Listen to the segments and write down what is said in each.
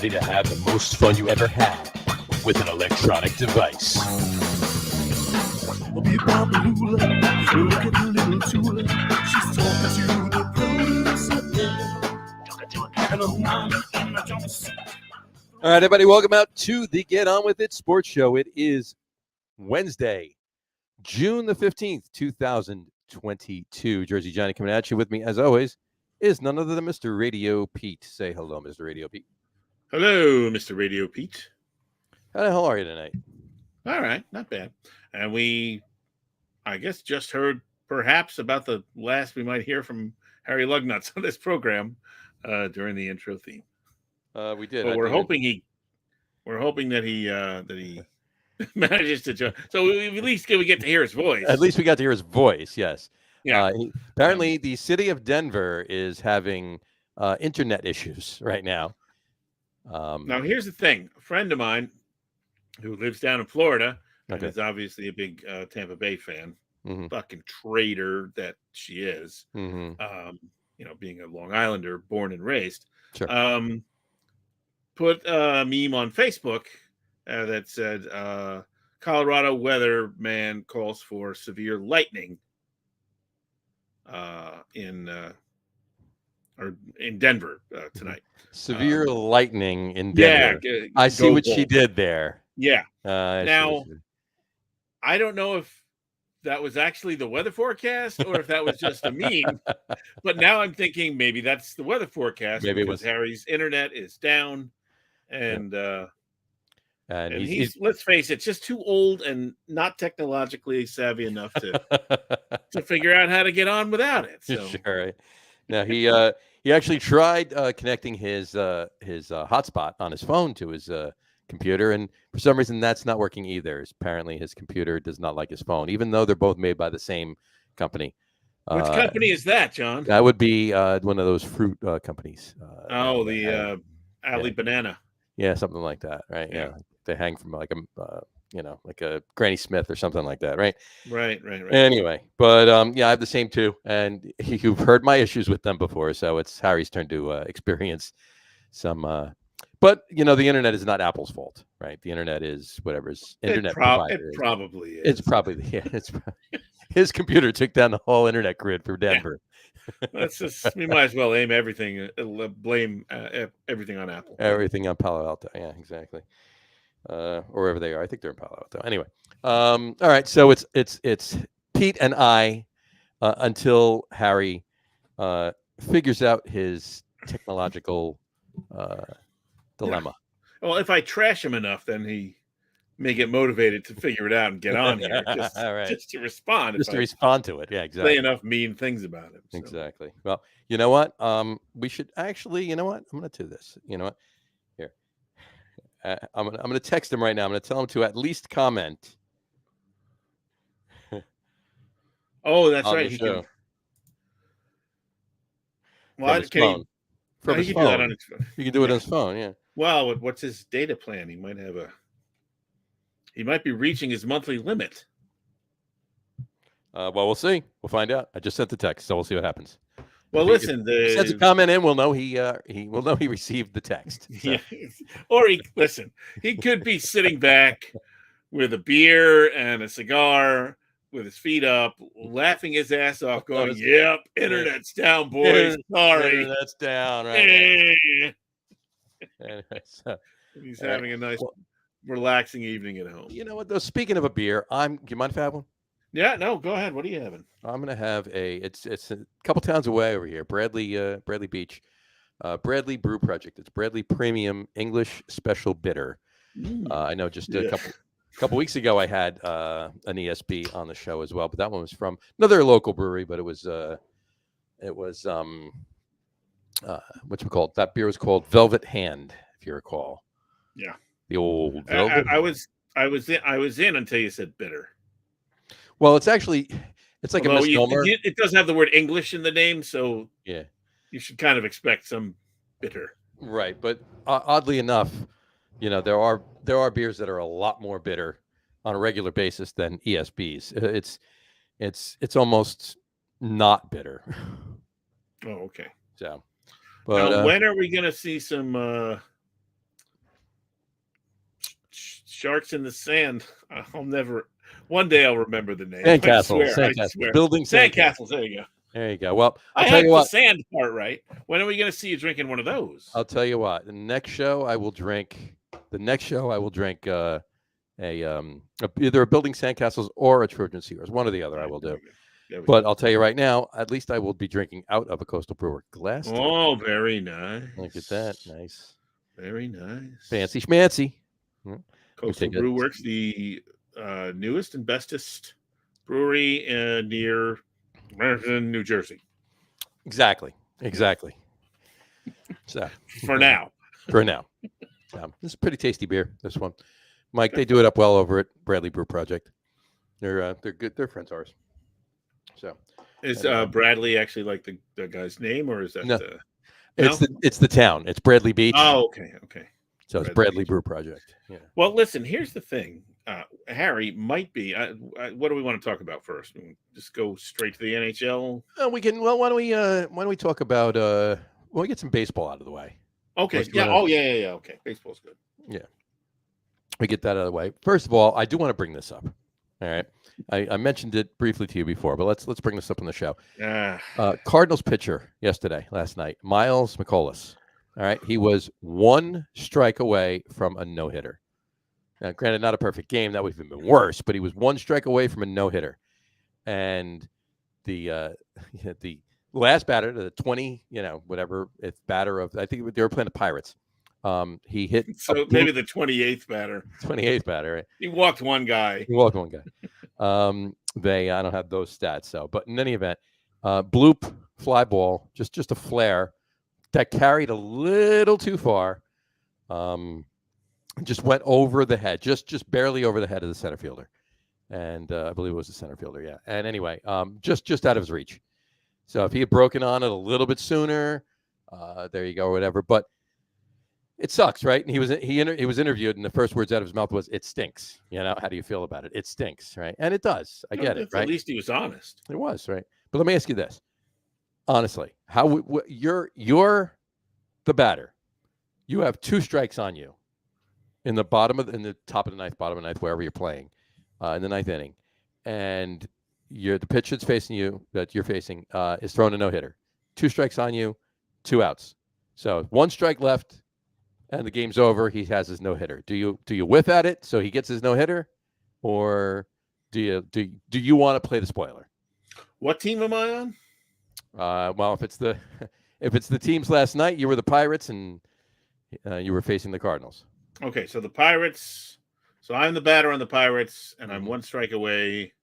ready to have the most fun you ever had with an electronic device. All right, everybody, welcome out to the Get On With It Sports Show. It is Wednesday, June the 15th, 2022. Jersey Johnny coming at you. With me, as always, is none other than Mr. RadioPete. Say hello, Mr. RadioPete. Hello, Mr. RadioPete. How the hell are you tonight? All right, not bad. And we, I guess, just heard perhaps about the last we might hear from Harry Lug Nutz on this program during the intro theme. We did. But we're hoping that he manages to join. So we at least get to hear his voice. At least we got to hear his voice. Yes. Yeah. Apparently, the city of Denver is having internet issues right now. Now, here's the thing. A friend of mine who lives down in Florida and is obviously a big Tampa Bay fan, fucking traitor that she is, being a Long Islander born and raised, sure. Put a meme on Facebook that said, Colorado weatherman calls for severe lightning in Denver tonight. Severe lightning in Denver. Yeah, I see what she did there. Yeah. Now, I don't know if that was actually the weather forecast or if that was just a meme. But now I'm thinking maybe that's the weather forecast. Maybe because Harry's internet is down, and he's let's face it, just too old and not technologically savvy enough to figure out how to get on without it. So. Sure. Now he actually tried connecting his hotspot on his phone to his computer, and for some reason that's not working either. Apparently his computer does not like his phone, even though they're both made by the same company. Which company is that, John? That would be one of those fruit companies. The Alley Banana. Yeah, something like that, right? Yeah, they hang from like a Granny Smith or something like that, right? Right. Anyway, but I have the same too, and you've heard my issues with them before, so it's Harry's turn to experience some. But the internet is not Apple's fault, right? The internet is whatever's internet provider. It probably is. It's probably his computer took down the whole internet grid for Denver. We might as well blame everything on Apple. Everything on Palo Alto. Yeah, exactly. Or wherever they are. I think they're in Palo Alto. Anyway. All right. So it's Pete and I until Harry figures out his technological dilemma. Yeah. Well, if I trash him enough, then he may get motivated to figure it out and get on here just to respond. Just to respond to it. Yeah, exactly. Say enough mean things about him. So. Exactly. Well, you know what? We should actually, you know what? I'm going to do this. You know what? Here. I'm going to text him right now. I'm going to tell him to at least comment. Oh, that's right. He can. Well, can he? From his phone. Do that on his phone. You can do it on his phone. Yeah. Well, what's his data plan? He might be reaching his monthly limit. Well, we'll see. We'll find out. I just sent the text, so we'll see what happens. Well, listen. If he sends a comment in, we'll know he will know he received the text. So. Yeah. Or he could be sitting back with a beer and a cigar, with his feet up, laughing his ass off, going, "Yep, internet's down, boys. Sorry, internet's down." Right. Anyway, so he's having a nice, relaxing evening at home. You know what, though? Speaking of a beer, do you mind if I have one? Yeah, no, go ahead. What are you having? I'm gonna have it's a couple towns away over here, Bradley Beach, Bradley Brew Project. It's Bradley Premium English Special Bitter. I know just a couple weeks ago I had an ESB on the show as well, but that one was from another local brewery, but it was what's it called? That beer was called Velvet Hand, if you recall. Yeah. The old Velvet. I was in until you said bitter. Well, it's like a misnomer. It doesn't have the word English in the name, so yeah, you should kind of expect some bitter. Right, but oddly enough, there are beers that are a lot more bitter on a regular basis than ESBs. It's almost not bitter. Oh, okay. So, but when are we going to see some Sharks in the Sand. I'll never. One day I'll remember the name. Sandcastles. I swear. Building Sandcastles. There you go. There you go. Well, I had the sand part right. When are we going to see you drinking one of those? I'll tell you what. The next show I will drink. Either a Building Sandcastles or a Trojan Sears. One or the other I will do. But I'll tell you right now, at least I will be drinking out of a Coastal Brewer glass. Oh, very nice. Look at that. Nice. Very nice. Fancy schmancy. Coastal Brew Works, the newest and bestest brewery near New Jersey. Exactly. So for now. This is a pretty tasty beer. This one, Mike. They do it up well over at Bradley Brew Project. They're good. They're friends of ours. So is Bradley actually like the guy's name, or is that? No. It's the town. It's Bradley Beach. Oh, okay. So it's Bradley Brew Project. Yeah. Well, listen. Here's the thing. Harry might be. What do we want to talk about first? Just go straight to the NHL. We can. Well, why don't we talk about? We get some baseball out of the way. Okay. Yeah. Yeah. Okay. Baseball's good. Yeah. We get that out of the way. First of all, I do want to bring this up. All right. I mentioned it briefly to you before, but let's bring this up on the show. Cardinals pitcher last night, Miles McCollis. All right. He was one strike away from a no-hitter. Now, granted, not a perfect game. That would have been worse, but he was one strike away from a no-hitter. And the last batter, the 20, batter of, I think they were playing the Pirates. He hit. So maybe the 28th batter. 28th batter, right? He walked one guy. I don't have those stats, but in any event, bloop fly ball, just a flare that carried a little too far. Just went over the head, just barely over the head of the center fielder. And I believe it was the center fielder, yeah. And anyway, just out of his reach. So if he had broken on it a little bit sooner, there you go, or whatever. But it sucks, right? And he was interviewed, and the first words out of his mouth was, "It stinks." How do you feel about it? It stinks, right? And it does. I get it, right? At least he was honest. It was, right? But let me ask you this: honestly, you're the batter. You have two strikes on you in the top of the ninth, bottom of the ninth, wherever you're playing, in the ninth inning, and the pitch that's facing you, that you're facing, is throwing a no-hitter. Two strikes on you, two outs. So one strike left, and the game's over. He has his no-hitter. Do you whiff at it so he gets his no-hitter, or do you want to play the spoiler? What team am I on? Well, if it's the teams last night, you were the Pirates, and you were facing the Cardinals. Okay, so the Pirates. So I'm the batter on the Pirates, and I'm one strike away.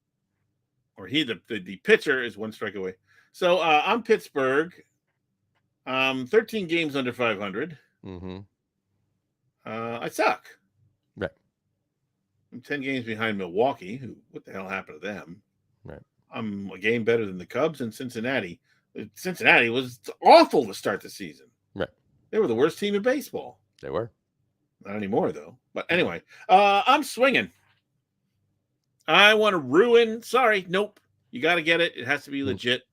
Or the pitcher is one strike away. So I'm Pittsburgh. 13 games under 500. Mm-hmm. I suck. Right. I'm 10 games behind Milwaukee. What the hell happened to them? Right. I'm a game better than the Cubs and Cincinnati. Cincinnati was awful to start the season. Right. They were the worst team in baseball. They were. Not anymore, though. But anyway, I'm swinging. I want to ruin. Sorry, nope. You got to get it. It has to be legit.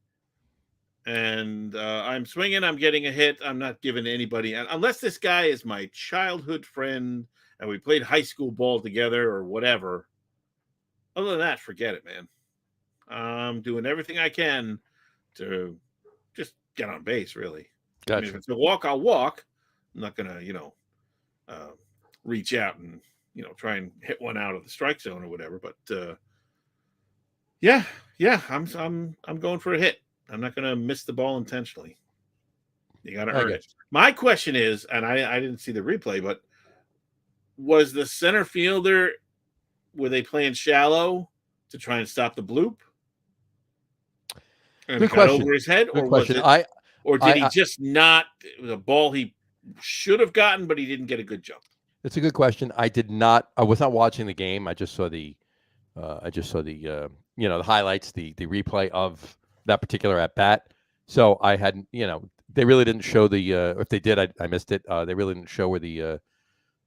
And I'm swinging. I'm getting a hit. I'm not giving anybody, unless this guy is my childhood friend and we played high school ball together or whatever. Other than that, forget it, man. I'm doing everything I can to just get on base, really. Gotcha. I mean, if it's a walk, I'll walk. I'm not gonna, reach out and try and hit one out of the strike zone or whatever. But yeah, I'm going for a hit. I'm not gonna miss the ball intentionally. You got to earn it. My question is, and I didn't see the replay, but was the center fielder, were they playing shallow to try and stop the bloop? And it got over his head, or was it? Or did he just not? It was a ball he should have gotten, but he didn't get a good jump. It's a good question. I was not watching the game. I just saw the the highlights, the replay of that particular at bat. So I hadn't, they really didn't show the. If they did, I missed it. They really didn't show where the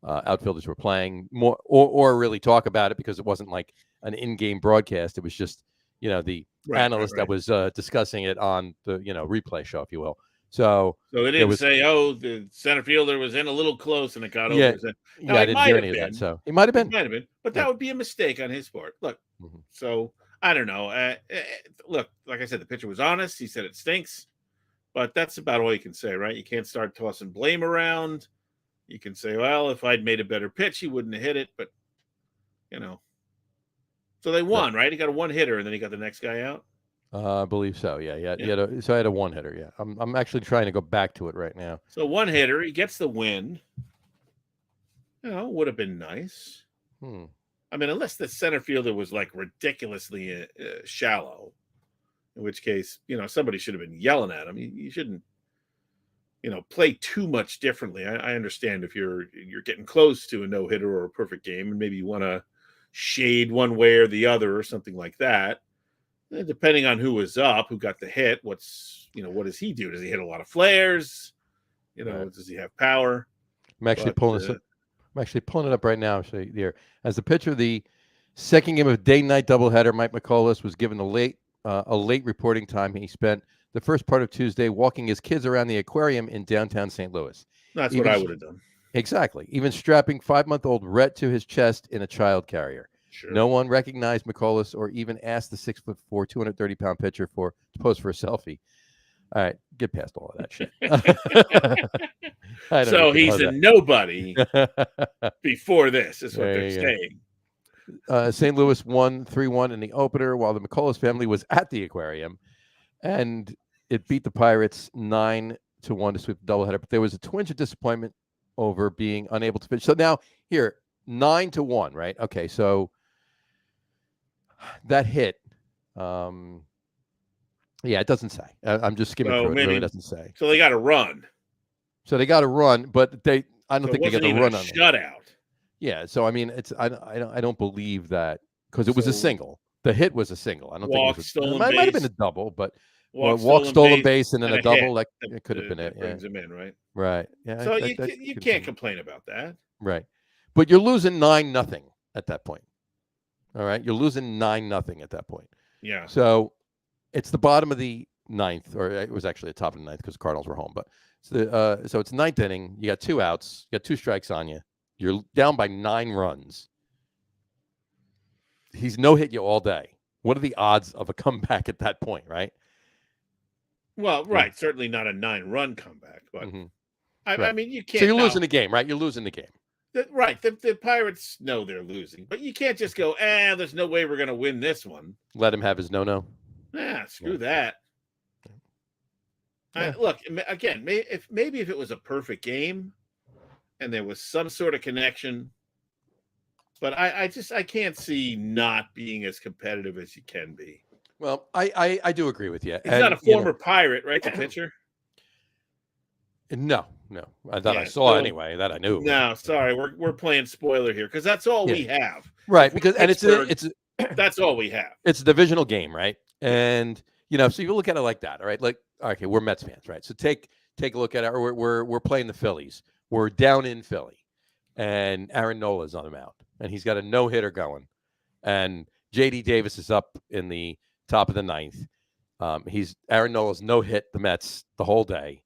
outfielders were playing more, or really talk about it, because it wasn't like an in-game broadcast. It was just the analyst that was discussing it on the replay show, if you will. So they didn't say, "Oh, the center fielder was in a little close and it got over." No, I didn't hear any of that. So he might have been. But that would be a mistake on his part. Look, so I don't know. Look, like I said, the pitcher was honest. He said it stinks, but that's about all you can say, right? You can't start tossing blame around. You can say, "Well, if I'd made a better pitch, he wouldn't have hit it." But so they won, right? He got a one hitter, and then he got the next guy out. I believe so. Yeah. So I had a one hitter. Yeah, I'm actually trying to go back to it right now. So one hitter, he gets the win. Would have been nice. I mean, unless the center fielder was like ridiculously shallow, in which case, somebody should have been yelling at him. You shouldn't, play too much differently. I understand if you're getting close to a no hitter or a perfect game, and maybe you want to shade one way or the other or something like that. Depending on who was up, who got the hit, what does he do? Does he hit a lot of flares? Does he have power? I'm actually pulling it up right now. So there, as the pitcher of the second game of day-night doubleheader, Mike McCullough was given a late reporting time. He spent the first part of Tuesday walking his kids around the aquarium in downtown St. Louis. That's what I would have done. Exactly. Even strapping 5-month-old Rhett to his chest in a child carrier. Sure. No one recognized McCullough or even asked the 6'4", 230-pound pitcher to pose for a selfie. All right, get past all of that shit. So he's a nobody before this, is what they're saying. St. Louis won 3-1 in the opener, while the McCullough family was at the aquarium, and it beat the Pirates 9-1 to sweep the doubleheader. But there was a twinge of disappointment over being unable to pitch. So now here, 9-1, right? Okay, so that hit. It doesn't say. I'm just skimming through it. It really doesn't say. So they got to run. But I don't think they got to run on it. Shutout. Yeah. So I mean, I don't believe that because it was a single. The hit was a single. I don't think it might have been a double, but walk, stolen base, and then a double. That could have been it. Brings him in, right? Right. Yeah. So you can't complain about that. Right. But you're losing 9-0 at that point. All right. You're losing 9-0 at that point. Yeah. So it's the bottom of the ninth, or it was actually the top of the ninth because the Cardinals were home. But so it's ninth inning. You got 2 outs. You got 2 strikes on you. You're down by 9 runs. He's no hit you all day. What are the odds of a comeback at that point, right? Well, right. Certainly not a 9-run comeback, but I mean, you can't. So you're losing the game, right? You're losing the game. Right. The Pirates know they're losing, but you can't just go, there's no way we're going to win this one. Let him have his no-no. Screw that. Yeah. Look, again, maybe if it was a perfect game and there was some sort of connection, but I can't see not being as competitive as you can be. Well, I do agree with you. He's not a former Pirate, right, the pitcher? No. That I saw anyway. That I knew. No, sorry, we're playing spoiler here because that's all we have. Right, because and it's that's all we have. It's a divisional game, right? And so you look at it like that, all right? Like, okay, we're Mets fans, right? So take a look at it. We're playing the Phillies. We're down in Philly, and Aaron Nola's on the mound, and he's got a no-hitter going, and J.D. Davis is up in the top of the ninth. Aaron Nola's no-hit the Mets the whole day,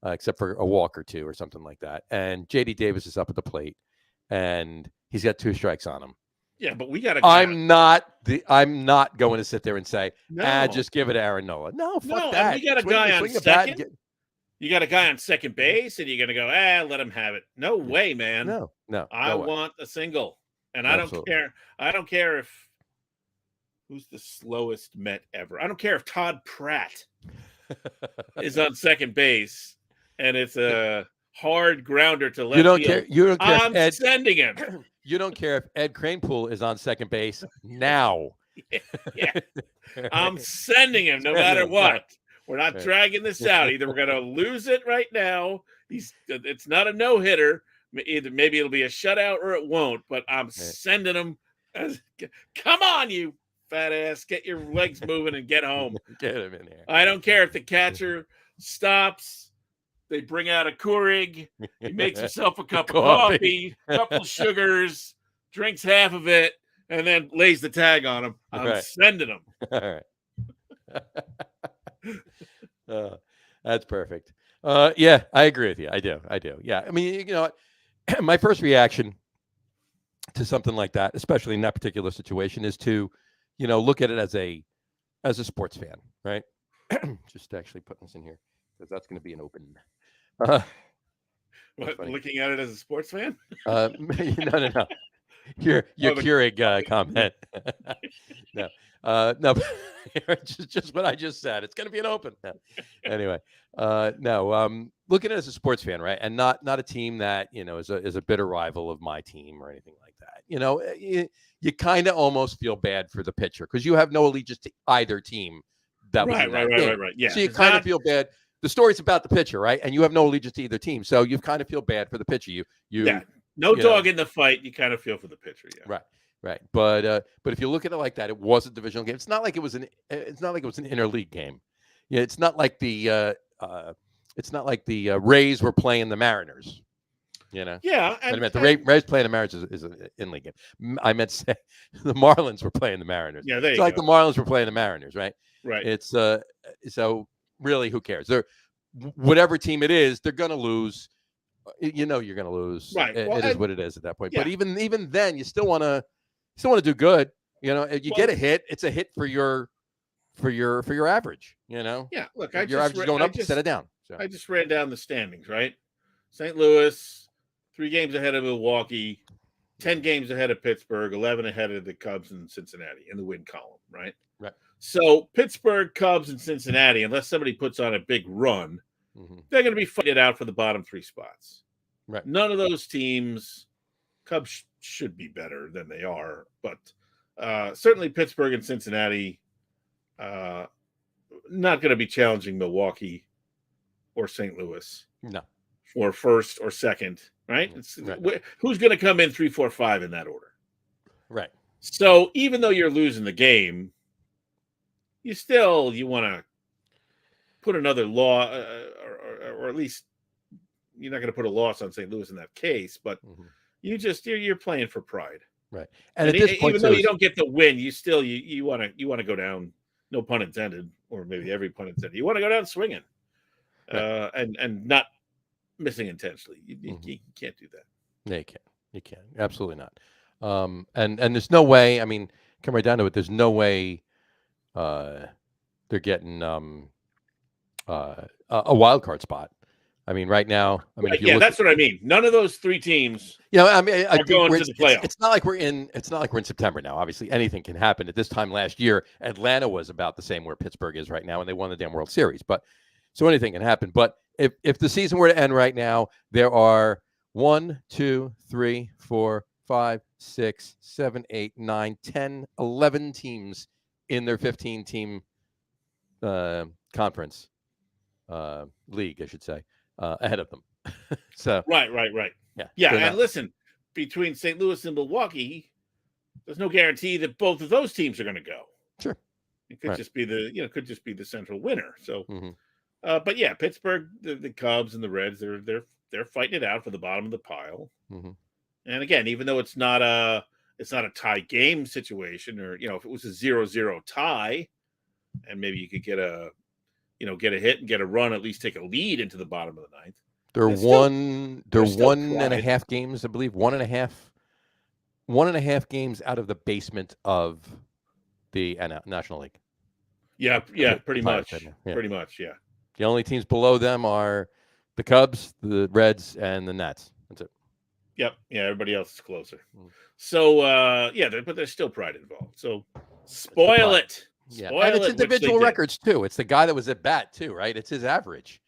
except for a walk or two or something like that, and J.D. Davis is up at the plate, and he's got 2 strikes on him. Yeah, but we got to. I'm not going to sit there and say, just give it to Aaron Nola. No, fuck that. You got a guy on second. You got a guy on second base, and you're going to go, let him have it. No way, man. No. I want a single, and I don't care. I don't care if who's the slowest Met ever. I don't care if Todd Pratt is on second base, and it's a hard grounder to left field. You don't care. I'm sending him. You don't care if Ed Kranepool is on second base now. Yeah. I'm sending him no matter what. We're not dragging this out. Either we're going to lose it right now. It's not a no-hitter. Either maybe it'll be a shutout or it won't, but I'm sending him. Come on, you fat ass. Get your legs moving and get home. Get him in here. I don't care if the catcher stops. They bring out a Keurig. He makes himself a cup of coffee, a couple sugars, drinks half of it, and then lays the tag on him. I'm sending him. All right. That's perfect. Yeah, I agree with you. I do. Yeah, I mean, my first reaction to something like that, especially in that particular situation, is to, look at it as a sports fan, right? Just actually putting this in here because that's going to be an open. Looking at it as a sports fan? No. Your Keurig comment. No, just what I just said. It's going to be an open. No. Anyway, no. Looking at it as a sports fan, right, and not a team that is a bitter rival of my team or anything like that. You kind of almost feel bad for the pitcher because you have no allegiance to either team. That was right. Yeah. So you kind of feel bad. The story's about the pitcher, right? And you have no allegiance to either team, so you kind of feel bad for the pitcher. No dog in the fight. You kind of feel for the pitcher, yeah. Right. But if you look at it like that, it was a divisional game. It's not like it was an interleague game. Yeah, it's not like the Rays were playing the Mariners. Yeah, I meant the Rays playing the Mariners is an in-league game. I meant to say the Marlins were playing the Mariners. Yeah, there it's you like go. The Marlins were playing the Mariners, right? Right. It's so really, who cares? Whatever team it is, they're gonna lose. You're going to lose. Right. It is what it is at that point. Yeah. But even then, you still want to do good. If you get a hit, it's a hit for your average. Yeah. Look, your average is going up instead of down. So. I just ran down the standings. Right. St. Louis, 3 games ahead of Milwaukee, 10 games ahead of Pittsburgh, 11 ahead of the Cubs and Cincinnati in the win column. Right. Right. So Pittsburgh, Cubs, and Cincinnati, unless somebody puts on a big run. They're going to be fighting it out for the bottom 3 spots. Right. None of those teams, Cubs should be better than they are, but certainly Pittsburgh and Cincinnati, not going to be challenging Milwaukee or St. Louis. No. For first or second, right? Right. Who's going to come in 3, 4, 5 in that order? Right. So even though you're losing the game, you want to put another law, or at least you're not going to put a loss on St. Louis in that case, but you're playing for pride, right? And at this point, even though you don't get the win, you want to go down. No pun intended, or maybe every pun intended. You want to go down swinging, right. and not missing intentionally. You can't do that. No, you can't. Absolutely not. And there's no way. I mean, come right down to it. There's no way they're getting a wild card spot. I mean, right now. I mean, that's what I mean. None of those 3 teams. I mean, are going to the playoffs. It's not like we're in September now. Obviously, anything can happen. At this time last year, Atlanta was about the same where Pittsburgh is right now, and they won the damn World Series. But so anything can happen. But if the season were to end right now, there are 1, 2, 3, 4, 5, 6, 7, 8, 9, 10, 11 teams in their 15-team conference league, I should say, ahead of them. So right. Yeah. And listen, between St. Louis and Milwaukee, there's no guarantee that both of those teams are going to go. Sure, it could just be the central winner. So, but yeah, Pittsburgh, the Cubs and the Reds, they're fighting it out for the bottom of the pile. And again, even though it's not a tie game situation, or if it was a 0-0 tie, and maybe you could get a hit and get a run, at least take a lead into the bottom of the ninth. They're 1.5 games, I believe. 1.5 games out of the basement of the National League. Yeah, pretty much. Pretty much, yeah. The only teams below them are the Cubs, the Reds, and the Nats. That's it. Yep. Yeah, everybody else is closer. So, but there's still pride involved. So, spoil it. Yeah, and it's individual records too. It's the guy that was at bat too, right? It's his average.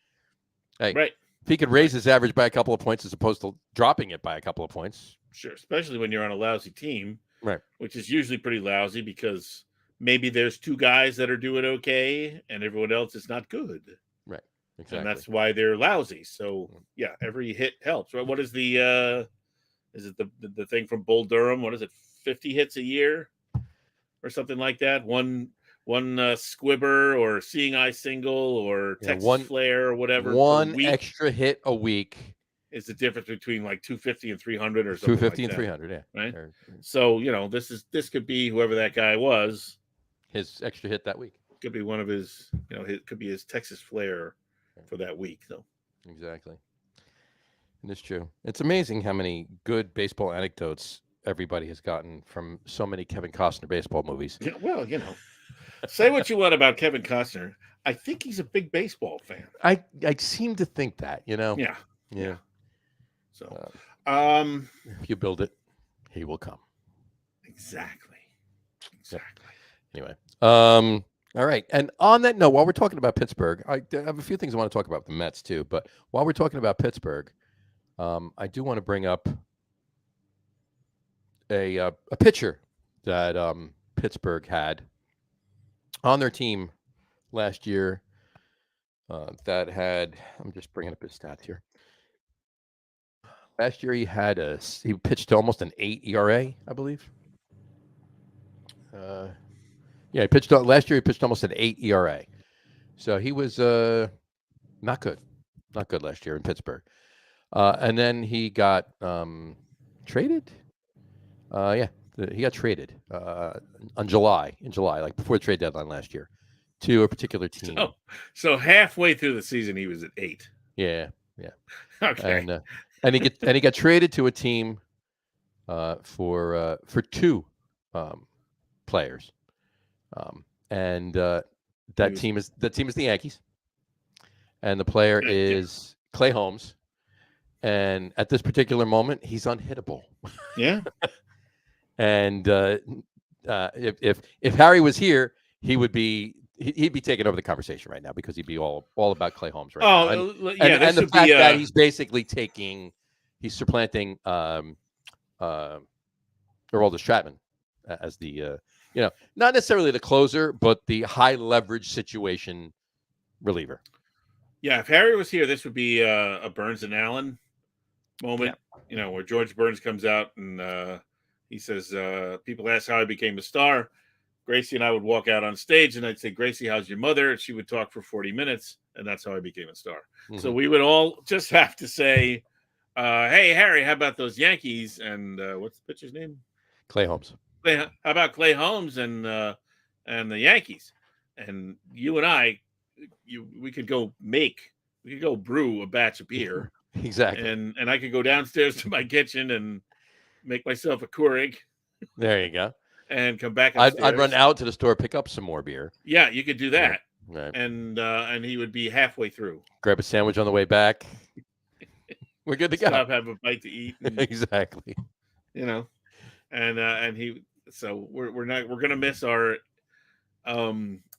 Hey, right. If he could raise his average by a couple of points as opposed to dropping it by a couple of points. Sure, especially when you're on a lousy team, right? Which is usually pretty lousy because maybe there's 2 guys that are doing okay and everyone else is not good. Right. Exactly. And that's why they're lousy. So yeah, every hit helps. Right? What is the is it the thing from Bull Durham? What is it? 50 hits a year or something like that? One squibber or seeing eye single or Texas flare or whatever. One extra hit a week is the difference between like 250 and 300 or something. 250 and 300, yeah. Right. So this could be whoever that guy was. His extra hit that week could be one of his. It could be his Texas flare for that week. So Exactly. And it's true. It's amazing how many good baseball anecdotes everybody has gotten from so many Kevin Costner baseball movies. Yeah, well, say what you want about Kevin Costner. I think he's a big baseball fan. I seem to think that, Yeah. So, if you build it, he will come. Exactly. Yep. Anyway, all right. And on that note, while we're talking about Pittsburgh, I have a few things I want to talk about the Mets too. But while we're talking about Pittsburgh, I do want to bring up a pitcher that Pittsburgh had on their team last year. That had, I'm just bringing up his stats here. Last year he pitched to almost an 8 ERA, I believe. He pitched last year. He pitched almost an 8 ERA, so he was not good last year in Pittsburgh. And then he got traded. He got traded in July, like before the trade deadline last year, to a particular team. So halfway through the season, he was at 8. Yeah. Okay. And he got traded to a team for 2 players, and that team is the Yankees, and the player is Clay Holmes, and at this particular moment, he's unhittable. Yeah. And if Harry was here, he'd be taking over the conversation right now because he'd be all about Clay Holmes right now. And the fact that he's basically he's supplanting Aroldis Chapman as the not necessarily the closer, but the high leverage situation reliever. Yeah, if Harry was here, this would be a Burns and Allen moment. Yeah. Where George Burns comes out and he says, people ask how I became a star. Gracie and I would walk out on stage and I'd say, Gracie, how's your mother? And she would talk for 40 minutes. And that's how I became a star. Mm-hmm. So we would all just have to say, hey, Harry, how about those Yankees? And what's the pitcher's name? Clay Holmes. How about Clay Holmes and the Yankees? And you and I, we could go brew a batch of beer. Exactly. And I could go downstairs to my kitchen and make myself a Keurig. There you go. And come back upstairs. I'd run out to the store, pick up some more beer. Yeah, you could do that. Right. And he would be halfway through. Grab a sandwich on the way back. We're good to go. Stop, have a bite to eat. Exactly. And he. So we're gonna miss our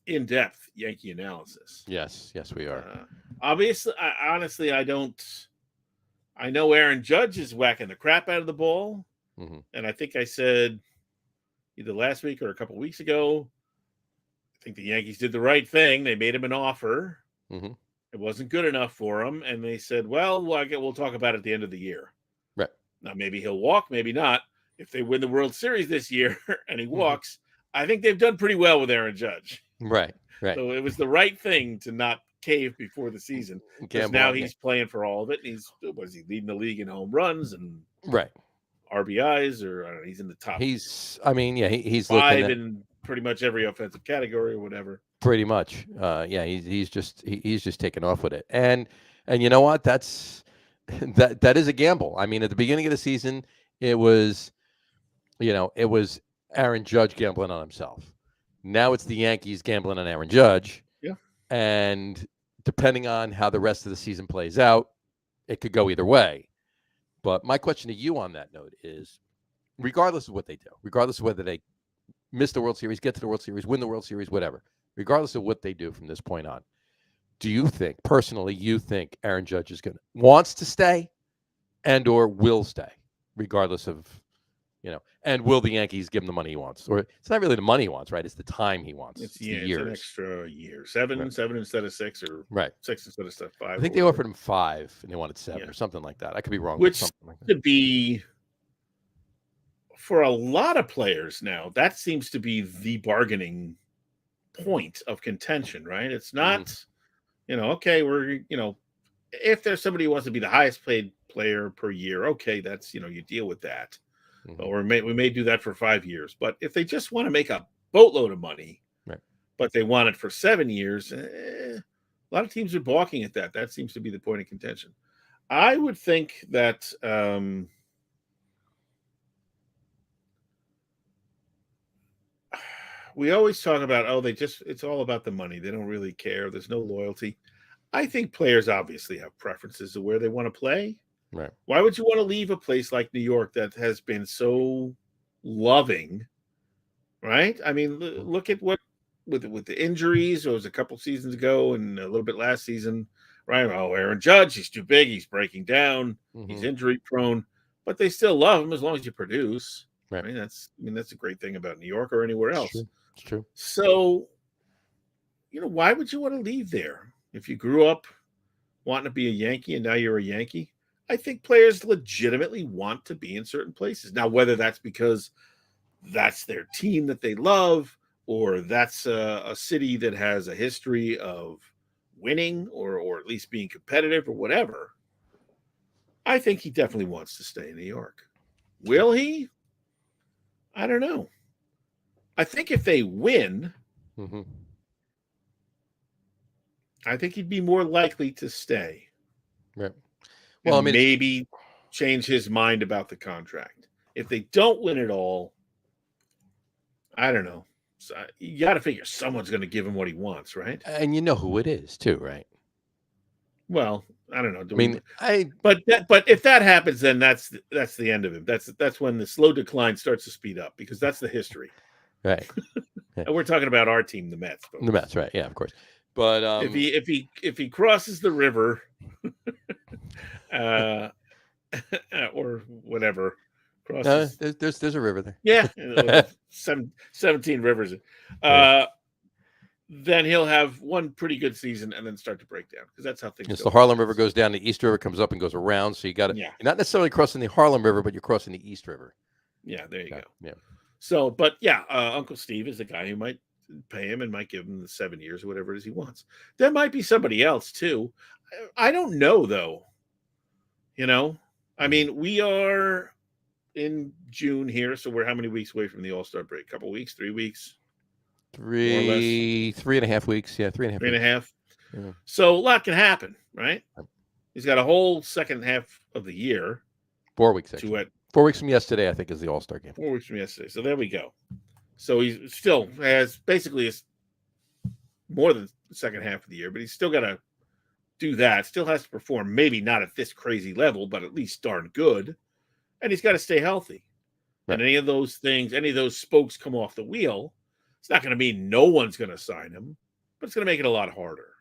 in-depth Yankee analysis. Yes, we are. Obviously, I don't. I know Aaron Judge is whacking the crap out of the ball, and I think I said either last week or a couple weeks ago, I think the Yankees did the right thing. They made him an offer. Mm-hmm. It wasn't good enough for him, and they said, "Well, we'll talk about it at the end of the year." Right. Now, maybe he'll walk, maybe not. If they win the World Series this year and he walks, I think they've done pretty well with Aaron Judge. Right. So it was the right thing to not cave before the season. Because now he's playing for all of it. And he's leading the league in home runs and RBIs, or I don't know, he's in the top. He's 5 in pretty much every offensive category or whatever. Pretty much. He's just taken off with it. And you know what? That is a gamble. I mean, at the beginning of the season, it was Aaron Judge gambling on himself. Now it's the Yankees gambling on Aaron Judge. Yeah. And depending on how the rest of the season plays out, it could go either way. But my question to you on that note is, regardless of what they do, regardless of whether they miss the World Series, get to the World Series, win the World Series, whatever, regardless of what they do from this point on, do you think Aaron Judge wants to stay and or will stay, regardless of, and will the Yankees give him the money he wants? Or it's not really the money he wants, right? It's the time he wants. It's an extra year. 7 instead of 6, or 6 instead of 5. I think they offered him 5 and they wanted 7 or something like that. I could be wrong. Which could be, for a lot of players now, that seems to be the bargaining point of contention, right? It's not, okay, we're, if there's somebody who wants to be the highest paid player per year, okay, that's, you deal with that. Or we may do that for 5 years. But if they just want to make a boatload of money, but they want it for 7 years, A lot of teams are balking at that. That seems to be the point of contention. I would think that we always talk about, it's all about the money. They don't really care. There's no loyalty. I think players obviously have preferences of where they want to play. Right. Why would you want to leave a place like New York that has been so loving, right? I mean, look at what with the injuries. It was a couple seasons ago and a little bit last season, right? Oh, Aaron Judge, he's too big. He's breaking down. He's injury prone, but they still love him as long as you produce. Right. That's a great thing about New York or anywhere else. It's true. So, why would you want to leave there? If you grew up wanting to be a Yankee and now you're a Yankee, I think players legitimately want to be in certain places. Now, whether that's because that's their team that they love, or that's a city that has a history of winning or at least being competitive or whatever, I think he definitely wants to stay in New York. Will he? I don't know. I think if they win, I think he'd be more likely to stay. Right. Well, maybe change his mind about the contract. If they don't win it all, I don't know. So you got to figure someone's going to give him what he wants, right? And you know who it is too, right? Well, I don't know. But if that happens, then that's the end of him. That's when the slow decline starts to speed up, because that's the history. Right. Yeah. And we're talking about our team, the Mets. Folks. The Mets, right? Yeah, of course. But if he crosses the river, or whatever, crosses. There's a river there. Yeah, 17 rivers. Then he'll have one pretty good season and then start to break down, because that's how things go. The Harlem River goes down, the East River comes up and goes around. So you're not necessarily crossing the Harlem River, but you're crossing the East River. Yeah, there you go. Yeah. So, but yeah, Uncle Steve is the guy who might pay him and might give him the 7 years or whatever it is he wants. There might be somebody else too. I don't know though. I mean, we are in June here, so we're how many weeks away from the All-Star break? Couple weeks, 3 weeks? 3.5 weeks. Yeah, 3.5. 3.5. Yeah. So a lot can happen, right? He's got a whole second half of the year. 4 weeks, actually. 4 weeks from yesterday, I think, is the All-Star game. 4 weeks from yesterday. So there we go. So he still has basically more than the second half of the year, but he's still got to do that. Still has to perform, maybe not at this crazy level, but at least darn good. And he's got to stay healthy. Right. And any of those spokes come off the wheel, it's not going to mean no one's going to sign him, but it's going to make it a lot harder,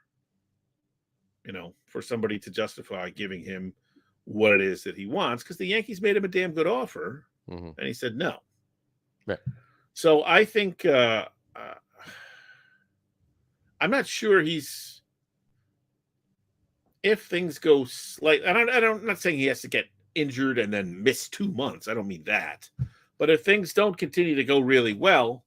for somebody to justify giving him what it is that he wants, because the Yankees made him a damn good offer, and he said no. Right. So I think I'm not sure if things go slightly. I'm not saying he has to get injured and then miss 2 months. I don't mean that. But if things don't continue to go really well,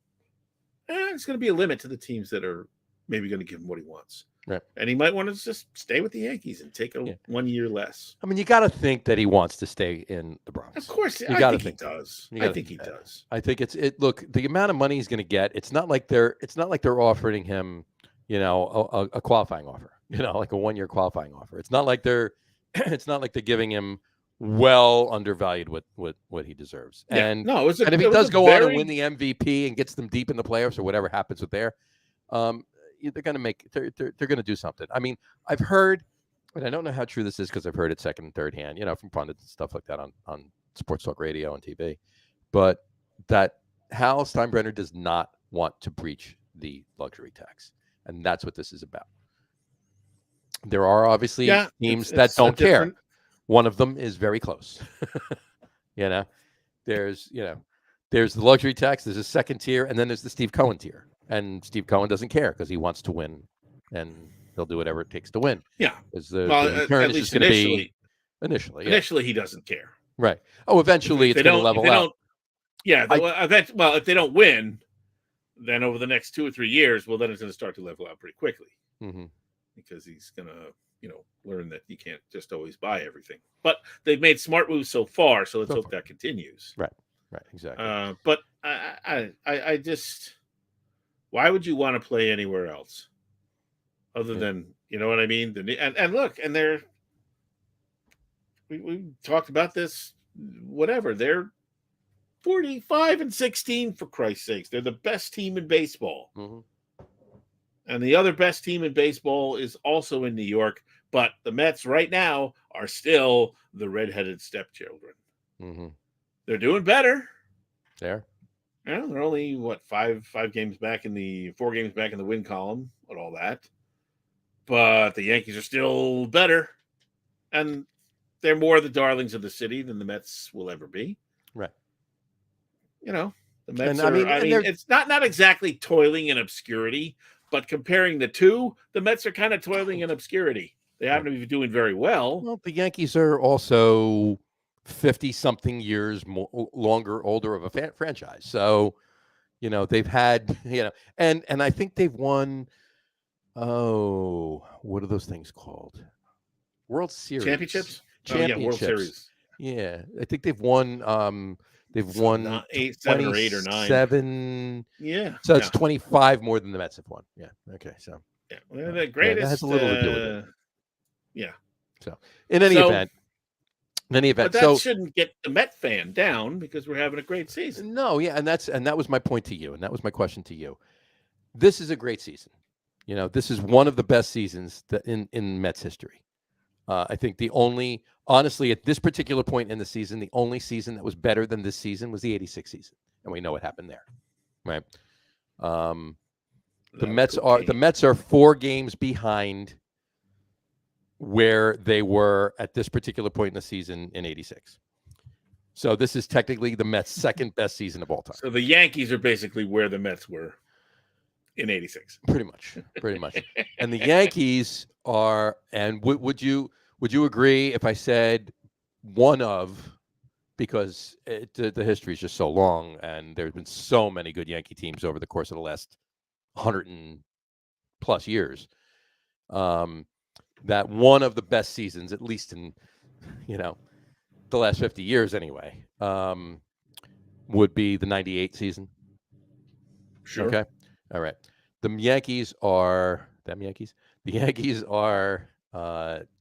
it's going to be a limit to the teams that are maybe going to give him what he wants. Right. And he might want to just stay with the Yankees and take 1 year less. I mean, you got to think that he wants to stay in the Bronx. Of course, I think he does. I think he does. I think look, the amount of money he's going to get, it's not like they're offering him, a qualifying offer, like a 1 year qualifying offer. It's not like they're giving him well undervalued what he deserves. Yeah. And if he does go on and win the MVP and gets them deep in the playoffs or whatever happens with there, they're going to do something. I mean, I've heard, and I don't know how true this is because I've heard it second and third hand, from pundits and stuff like that on sports talk radio and TV, but that Hal Steinbrenner does not want to breach the luxury tax. And that's what this is about. There are obviously teams that don't care. One of them is very close. There's the luxury tax, there's a second tier, and then there's the Steve Cohen tier. And Steve Cohen doesn't care because he wants to win, and he'll do whatever it takes to win. Yeah. The return is just going to be initially. Initially, he doesn't care. Right. Oh, eventually it's going to level out. Yeah. If they don't win, then over the next 2 or 3 years, then it's going to start to level out pretty quickly. Because he's going to, learn that you can't just always buy everything. But they've made smart moves so far, so let's hope that continues. Right. Exactly. But I just, why would you want to play anywhere else other than, You know what I mean? And look, and we talked about this. Whatever, they're 45-16 for Christ's sakes. They're the best team in baseball. Mm-hmm. And the other best team in baseball is also in New York, but the Mets right now are still the redheaded stepchildren. Mm-hmm. They're doing better. There. Yeah, they're only four games back in the win column and all that. But the Yankees are still better. And they're more the darlings of the city than the Mets will ever be. Right. You know, the Mets it's not exactly toiling in obscurity, but comparing the two, the Mets are kind of toiling in obscurity. They happen to be doing very well. Well, the Yankees are also 50-something years older of a franchise. So, they've had, and I think they've won, what are those things called? World Series. Championships? Oh, yeah, World Series. Yeah, I think they've won, they've won 7 or 8 or 9. 7. Yeah. So it's 25 more than the Mets have won. Yeah. Okay. So yeah, they're the greatest. That has a little to do with it. Yeah. So in any event. But that shouldn't get the Met fan down because we're having a great season. No, yeah, and that was my point to you, and that was my question to you. This is a great season. This is one of the best seasons in Mets history. I think honestly, at this particular point in the season, the only season that was better than this season was the '86 season, and we know what happened there, right? The Mets are 4 games behind where they were at this particular point in the season in '86. So this is technically the Mets' second best season of all time. So the Yankees are basically where the Mets were in '86. Pretty much. And the Yankees are, and would you agree if I said one of, because the history is just so long and there's been so many good Yankee teams over the course of the last 100 and plus years, that one of the best seasons, at least in, the last 50 years anyway, would be the '98 season. Sure. Okay. All right. The Yankees are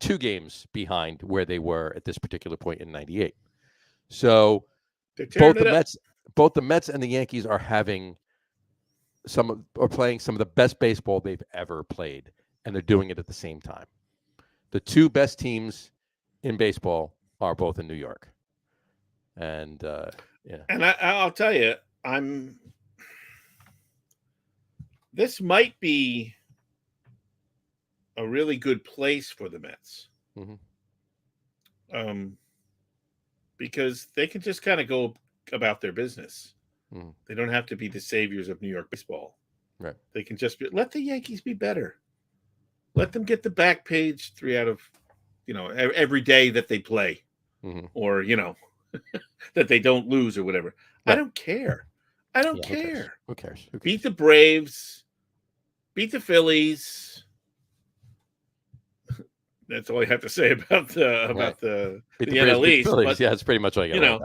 2 games behind where they were at this particular point in '98. So both the Mets and the Yankees are playing some of the best baseball they've ever played, and they're doing it at the same time. The 2 best teams in baseball are both in New York. And And I'll tell you, this might be a really good place for the Mets. Mm-hmm. Because they can just kind of go about their business. Mm-hmm. They don't have to be the saviors of New York baseball. Right. They can just let the Yankees be better. Let them get the back page 3 out of, every day that they play, mm-hmm. or, that they don't lose or whatever. Right. I don't care. Who cares? Beat the Braves. Beat the Phillies. That's all I have to say about the NL East. But, yeah, it's pretty much all I got.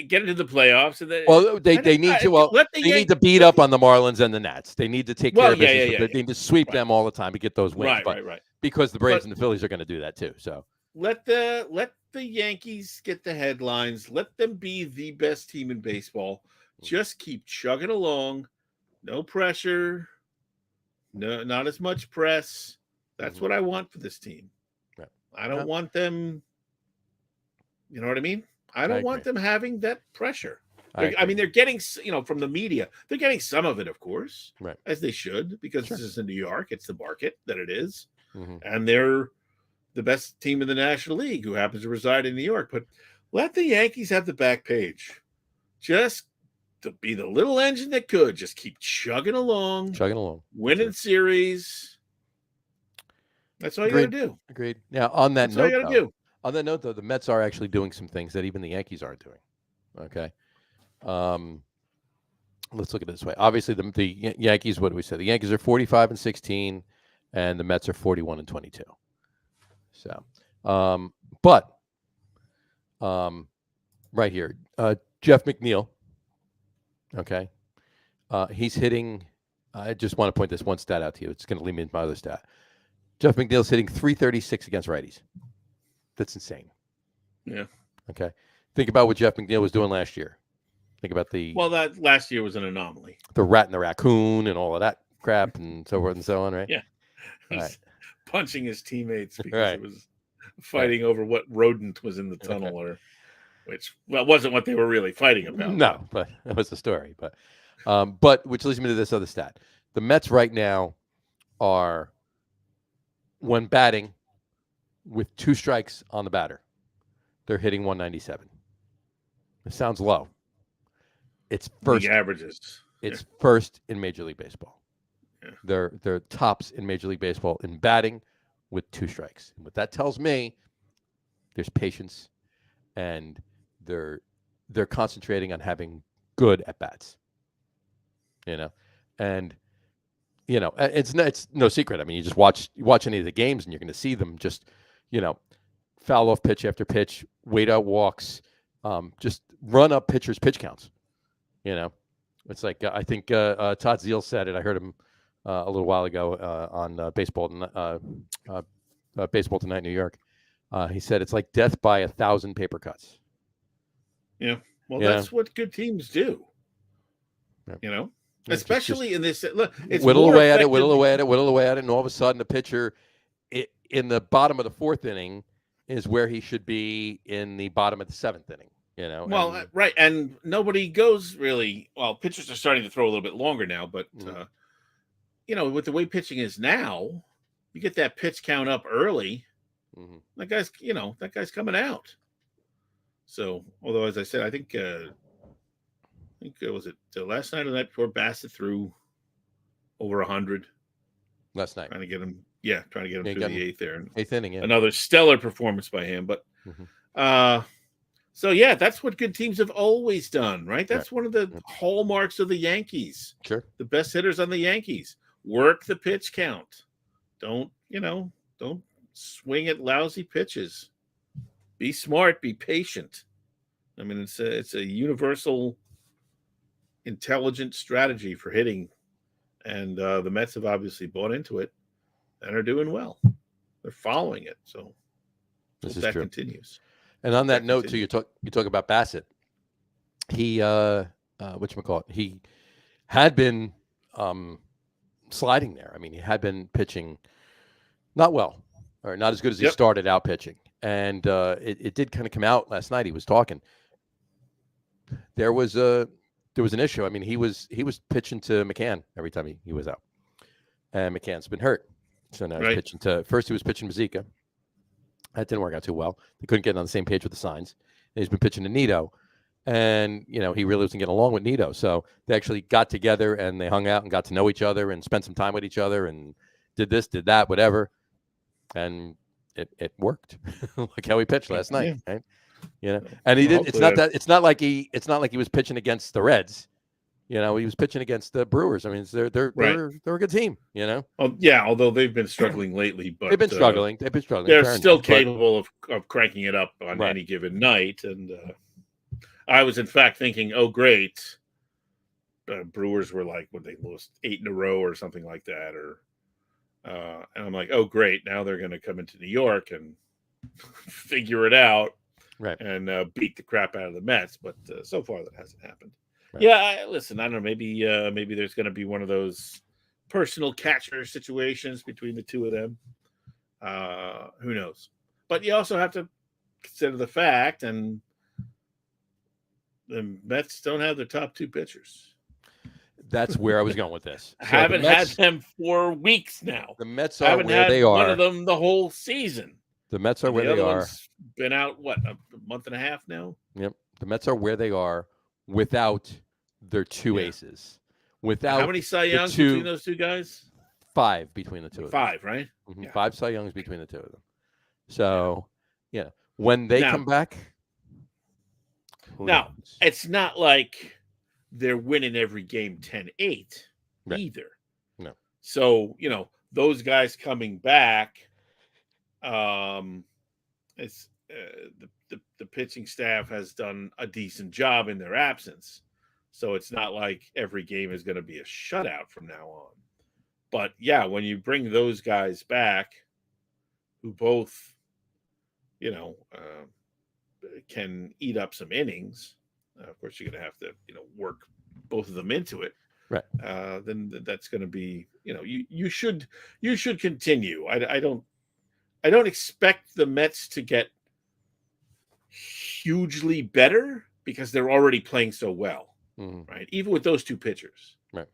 Get into the playoffs. And they need to. They need to beat up on the Marlins and the Nats. They need to take care of business. They need to sweep them all the time to get those wins. Right. Because the Braves and the Phillies are going to do that too. So let the Yankees get the headlines. Let them be the best team in baseball. Just keep chugging along. No pressure. No, not as much press. That's what I want for this team. Right. I don't want them. You know what I mean? I don't want them having that pressure. I mean, they're getting, from the media, they're getting some of it, of course, right, as they should, because this is in New York. It's the market that it is. Mm-hmm. And they're the best team in the National League who happens to reside in New York. But let the Yankees have the back page. Just to be the little engine that could. Just keep chugging along. Winning series. That's all you got to do. Agreed. Now, on that note, though, the Mets are actually doing some things that even the Yankees aren't doing. Okay. Let's look at it this way. Obviously, the Yankees, what do we say? The Yankees are 45-16, and the Mets are 41-22. So, right here, Jeff McNeil. Okay. He's hitting. I just want to point this one stat out to you. It's going to lead me into my other stat. Jeff McNeil's hitting .336 against righties. That's insane. Yeah. Okay. Think about what Jeff McNeil was doing last year. Think about that last year was an anomaly. The rat and the raccoon and all of that crap and so forth and so on, right? Yeah. Right. Punching his teammates because it was fighting over what rodent was in the tunnel, or which wasn't what they were really fighting about. No, but that was the story. But which leads me to this other stat. The Mets right now are, when batting with 2 strikes on the batter, they're hitting .197. It sounds low. It's first. League averages. It's first in Major League Baseball. Yeah. They're tops in Major League Baseball in batting with 2 strikes. And what that tells me, there's patience, and they're concentrating on having good at bats. And it's no secret. I mean, you just watch any of the games, and you're going to see them just, foul off pitch after pitch, wait out walks, just run up pitchers' pitch counts. It's like I think Todd Zeal said it. I heard him a little while ago on Baseball Tonight, New York. He said it's like death by 1,000 paper cuts. Yeah, well, that's what good teams do. Especially in this. Look, it's whittle away at it, and all of a sudden the pitcher in the bottom of the 4th inning is where he should be in the bottom of the 7th inning. Well, right, and nobody goes really. Well, pitchers are starting to throw a little bit longer now, but with the way pitching is now, you get that pitch count up early. Mm-hmm. That guy's coming out. So, although as I said, I think was it last night or the night before, Bassett threw over 100 last night, trying to get him through the 8th there, 8th inning. Yeah. Another stellar performance by him, but. So, that's what good teams have always done, right? That's one of the hallmarks of the Yankees. Sure. The best hitters on the Yankees. Work the pitch count. Don't swing at lousy pitches. Be smart. Be patient. I mean, it's a universal, intelligent strategy for hitting. And the Mets have obviously bought into it and are doing well. They're following it. So that continues. And on that note, too, you talk about Bassett. He, whatchamacallit, he had been sliding there. I mean, he had been pitching not well, or not as good as he started out pitching. And it did kind of come out last night. He was talking. There was an issue. I mean, he was pitching to McCann every time he was out, and McCann's been hurt. So now he's pitching to. First, he was pitching Mazika. That didn't work out too well. They couldn't get on the same page with the signs. And he's been pitching to Nito, and he really wasn't getting along with Nito. So they actually got together and they hung out and got to know each other and spent some time with each other and did this, did that, whatever, and it worked. Like how he pitched last night, right? And he did. It's not like he was pitching against the Reds. He was pitching against the Brewers. I mean, they're a good team. Oh yeah, although they've been struggling lately, but they've been struggling. They're still capable of cranking it up on any given night. And I was in fact thinking, oh great, Brewers were like when they lost 8 in a row or something like that, or and I'm like, oh great, now they're going to come into New York and figure it out, and beat the crap out of the Mets. But so far that hasn't happened. Right. Yeah, listen, I don't know. Maybe there's going to be one of those personal catcher situations between the two of them. Who knows? But you also have to consider the fact, and the Mets don't have their top 2 pitchers. That's where I was going with this. So haven't had them for weeks now. The Mets are where they are. One of them the whole season. The Mets are where they are. Been out a month and a half now. Yep. The Mets are where they are without their 2 aces. Without how many Cy Youngs between those 2 guys? 5 between the 2 of them. 5, right? Mm-hmm. Yeah. 5 Cy Youngs between the 2 of them. So, when they come back. Now, it's not like they're winning every game 10-8 either. No. So, those guys coming back, it's the pitching staff has done a decent job in their absence. So it's not like every game is going to be a shutout from now on. But yeah, when you bring those guys back, who both, can eat up some innings. Of course, you're going to have to, work both of them into it. Right. Then that's going to be, you should continue. I don't expect the Mets to get hugely better because they're already playing so well, right? Even with those two pitchers, right?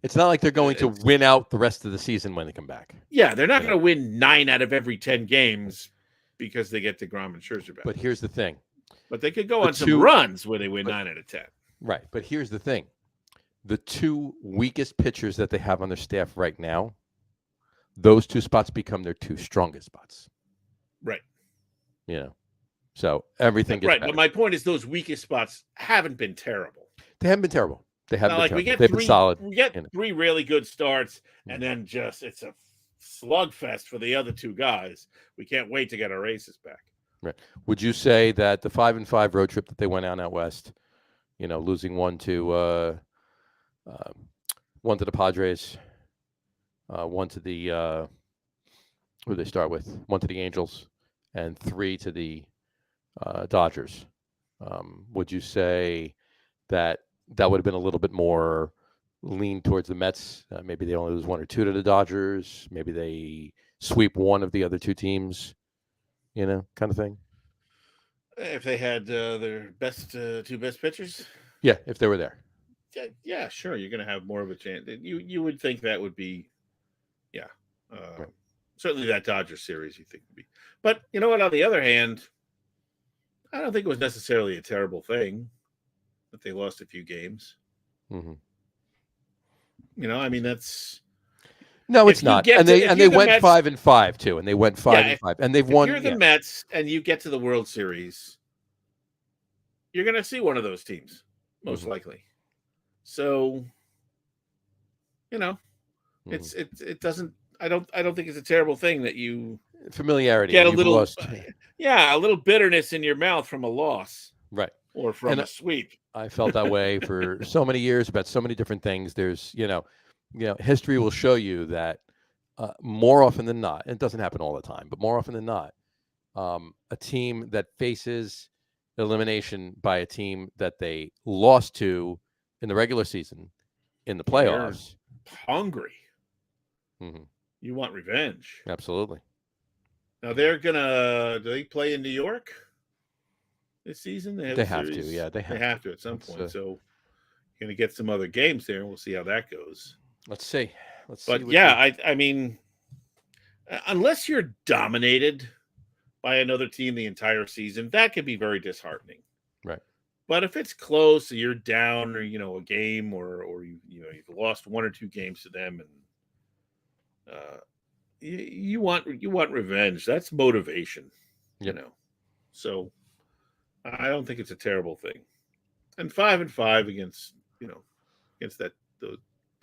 It's not like they're going to win out the rest of the season when they come back. Yeah, they're not going to win 9 out of every 10 games because they get DeGrom and Scherzer back. But here's the thing. But they could go on some runs where they win 9 out of 10. Right. But here's the thing. The two weakest pitchers that they have on their staff right now, those two spots become their two strongest spots. Right. So everything gets right. better. But my point is those weakest spots haven't been terrible. They haven't been terrible. They haven't been terrible. They've been solid. We get 3 really good starts, and then it's a slugfest for the other 2 guys. We can't wait to get our aces back. Right. Would you say that the 5-5 road trip that they went on out west, losing one to the Padres, one to the who they start with, one to the Angels, and 3 to the Dodgers. Would you say that would have been a little bit more lean towards the Mets? Maybe they only lose 1 or 2 to the Dodgers. Maybe they sweep one of the other 2 teams, kind of thing. If they had their best 2 best pitchers? Yeah, if they were there. Yeah, sure. You're going to have more of a chance. You would think that would be, right. Certainly that Dodgers series you think would be. But you know what? On the other hand, I don't think it was necessarily a terrible thing that they lost a few games. Mm-hmm. That's no, it's not. And they went 5-5 too, and they went 5-5, and they've won. If you're the Mets and you get to the World Series, you're going to see one of those teams most likely. So, it doesn't. I don't think it's a terrible thing that you familiarity get a little, a little bitterness in your mouth from a loss, right, or from a sweep. I felt that way for so many years about so many different things. There's, history will show you that more often than not, and it doesn't happen all the time, but more often than not, a team that faces elimination by a team that they lost to in the regular season, in the playoffs, hungry. Mm-hmm. You want revenge. Absolutely. Now do they play in New York this season? They have to. Yeah, they have to at some point. So you're going to get some other games there, and we'll see how that goes. Let's see. But I mean, unless you're dominated by another team the entire season, that could be very disheartening. Right. But if it's close, you're down, or a game, or you've lost 1 or 2 games to them, and you want revenge. That's motivation, So I don't think it's a terrible thing. And 5-5 against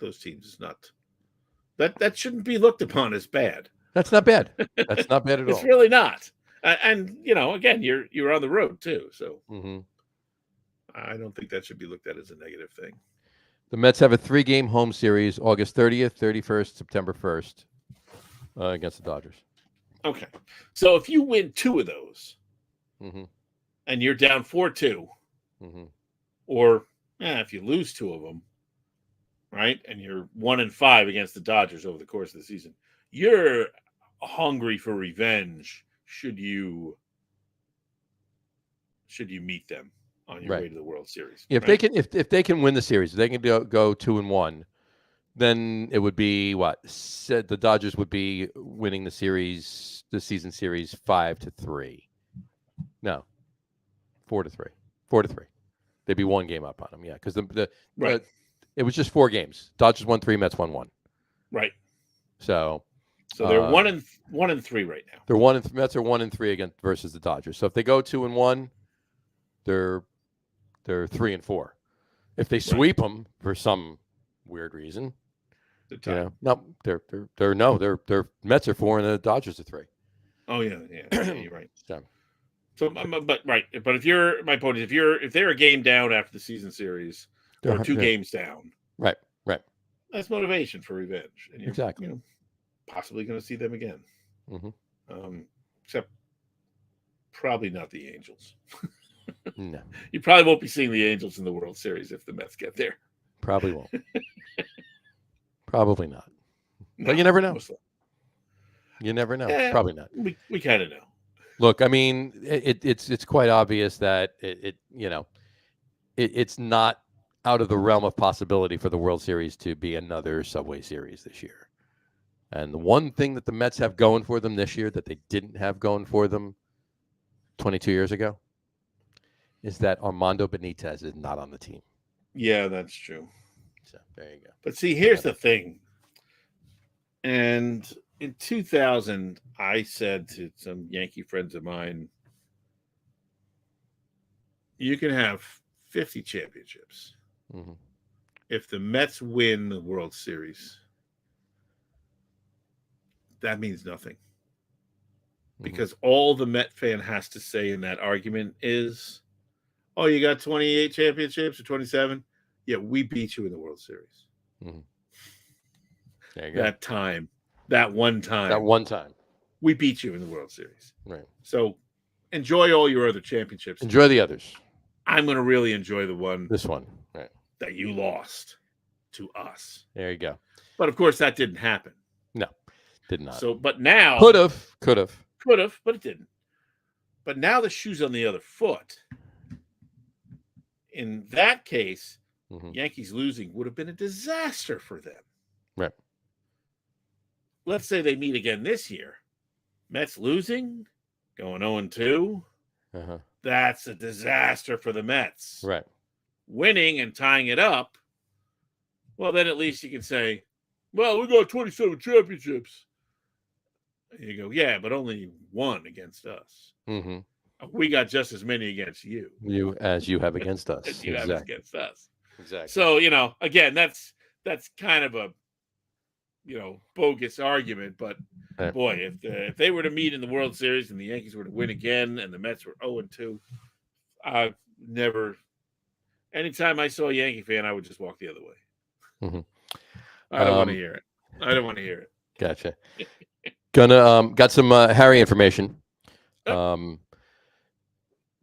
those teams is not that shouldn't be looked upon as bad. That's not bad. That's not bad at all. It's really not. And again, you're on the road too, so I don't think that should be looked at as a negative thing. The Mets have a 3-game home series, August 30th, 31st, September 1st, against the Dodgers. Okay. So if you win 2 of those, and you're down 4-2, or if you lose 2 of them, right, and you're 1-5 against the Dodgers over the course of the season, you're hungry for revenge should you meet them on your way to the World Series. If they can, if they can win the series, if they can go 2-1, then it would be the Dodgers would be winning the season series 5-3. No, 4-3. 4-3. They'd be 1 game up on them. Yeah, because it was just 4 games. Dodgers won 3, Mets won 1. Right. So they're 1-3 right now. Mets are 1-3 against versus the Dodgers. So if they go 2-1, they're 3-4. If they sweep them for some weird reason, they're Mets are 4 and the Dodgers are 3. Oh yeah, you're right. So, but my point is, if they're a game down after the season series, or 2 games down, right, that's motivation for revenge. And exactly. possibly going to see them again. Except probably not the Angels. No. You probably won't be seeing the Angels in the World Series if the Mets get there. Probably won't. Probably not. No, but you never know. You never know. Yeah, probably not. We kind of know. Look, I mean, it's quite obvious that it's not out of the realm of possibility for the World Series to be another Subway Series this year. And the one thing that the Mets have going for them this year that they didn't have going for them 22 years ago is that Armando Benitez is not on the team. Yeah, that's true. So there you go. But see, here's the thing. And in 2000, I said to some Yankee friends of mine, you can have 50 championships. If the Mets win the World Series, that means nothing. Because all the Met fan has to say in that argument is, oh, you got 28 championships or 27? Yeah, we beat you in the World Series. There you go. That one time. We beat you in the World Series. Right. So enjoy all your other championships. Enjoy the others. I'm going to really enjoy this one. Right. That you lost to us. There you go. But of course, that didn't happen. No, did not. So, but now could have, but it didn't. But now the shoe's on the other foot. In that case, Yankees losing would have been a disaster for them. Right. Let's say they meet again this year. Mets losing, going 0-2. That's a disaster for the Mets. Right. Winning and tying it up, well, then at least you can say, well, we got 27 championships. And you go, yeah, but only one against us. We got just as many against you. As you have against us. As you have against us. Exactly. So, again, that's kind of a, bogus argument. But, boy, if they were to meet in the World Series and the Yankees were to win again and the Mets were 0-2, I never – anytime I saw a Yankee fan, I would just walk the other way. I don't want to hear it. I don't want to hear it. Gotcha. Got some Harry information. He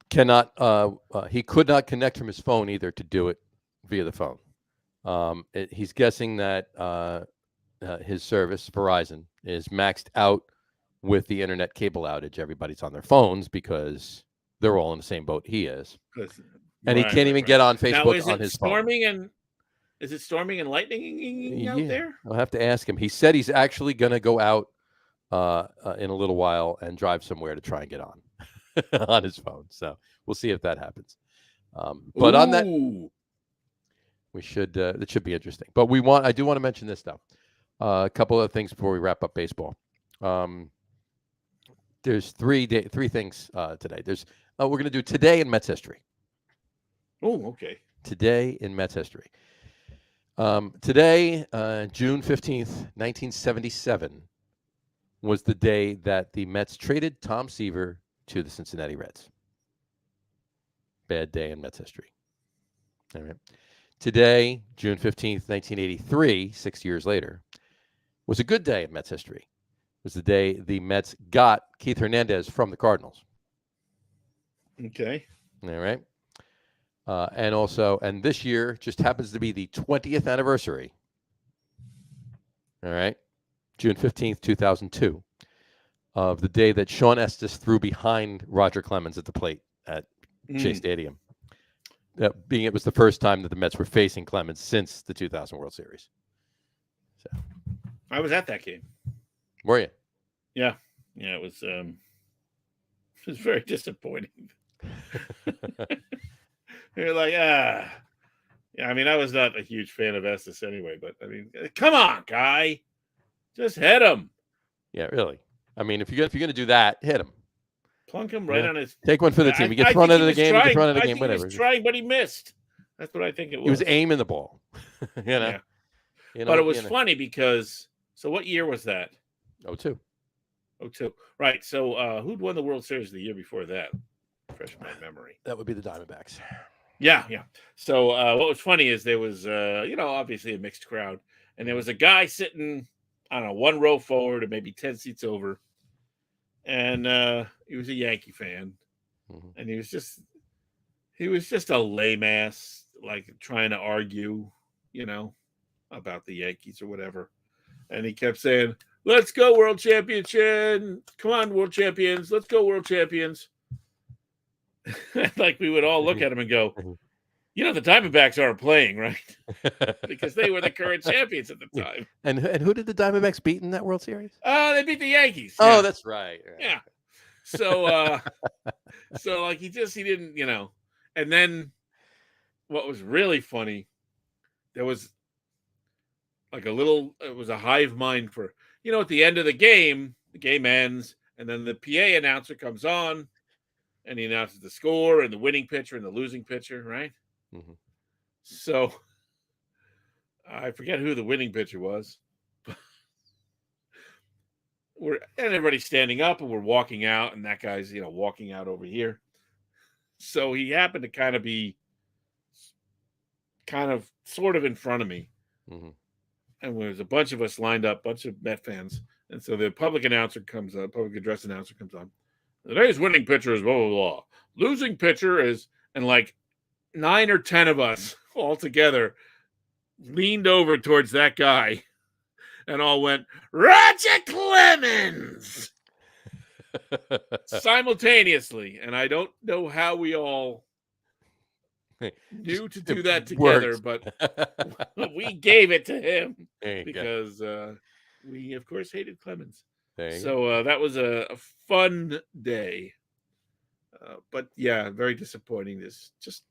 could not connect from his phone either to do it via the phone. He's guessing that his service, Verizon, is maxed out with the internet cable outage. Everybody's on their phones because they're all in the same boat he is. And he can't even get on Facebook on his phone. Is it storming and lightning out there? I'll have to ask him. He said he's actually going to go out in a little while and drive somewhere to try and get on his phone. So we'll see if that happens. But on that, we should. It should be interesting. But I do want to mention this though. A couple of things before we wrap up baseball. There's three things today. We're going to do today in Mets history. Oh, okay. Today in Mets history. Today, June 15th, 1977, was the day that the Mets traded Tom Seaver to the Cincinnati Reds. Bad day in Mets history. All right. Today, June 15th, 1983, 6 years later, was a good day in Mets history. It was the day the Mets got Keith Hernandez from the Cardinals. Okay. All right. And this year just happens to be the 20th anniversary. All right. June 15th, 2002, of the day that Sean Estes threw behind Roger Clemens at the plate at Shea Stadium. It was the first time that the Mets were facing Clemens since the 2000 World Series. So, I was at that game. Were you? Yeah. Yeah, it was very disappointing. You're like, Yeah, I mean, I was not a huge fan of Estes anyway, but I mean, come on, guy. Just hit him. Yeah, really. I mean, if you're going to do that, hit him. Plunk him right on his. Take one for the team. He gets thrown into the game. He gets thrown into the game. Whatever. He was trying, but he missed. That's what I think it was. He was aiming the ball. Yeah. But it was funny because. So what year was that? 2002. 2002. Right. So who'd won the World Series the year before that? Refresh my memory. That would be the Diamondbacks. Yeah. So what was funny is there was, obviously a mixed crowd, and there was a guy sitting I don't know, one row forward or maybe 10 seats over. And he was a Yankee fan. Mm-hmm. And he was just a lame ass, like trying to argue, about the Yankees or whatever. And he kept saying, "Let's go, world championship. Come on, world champions. Let's go, world champions." Like we would all look at him and go, the Diamondbacks aren't playing, right? Because they were the current champions at the time. And who did the Diamondbacks beat in that World Series? They beat the Yankees. Oh, that's right. Yeah. So, so like he didn't, And then what was really funny, there was like it was a hive mind for, at the end of the game ends, and then the PA announcer comes on and he announces the score and the winning pitcher and the losing pitcher, right? Mm-hmm. So I forget who the winning pitcher was. And everybody's standing up and we're walking out, and that guy's, walking out over here. So he happened to kind of be sort of in front of me. Mm-hmm. And there's a bunch of us lined up, bunch of Met fans. And so the public address announcer comes on. Today's winning pitcher is blah, blah, blah. Losing pitcher is, and like 9 or 10 of us all together leaned over towards that guy and all went, "Roger Clemens!" simultaneously. And I don't know how we all knew to do that together, but we gave it to him because we, of course, hated Clemens. So that was a fun day. But yeah, very disappointing. Just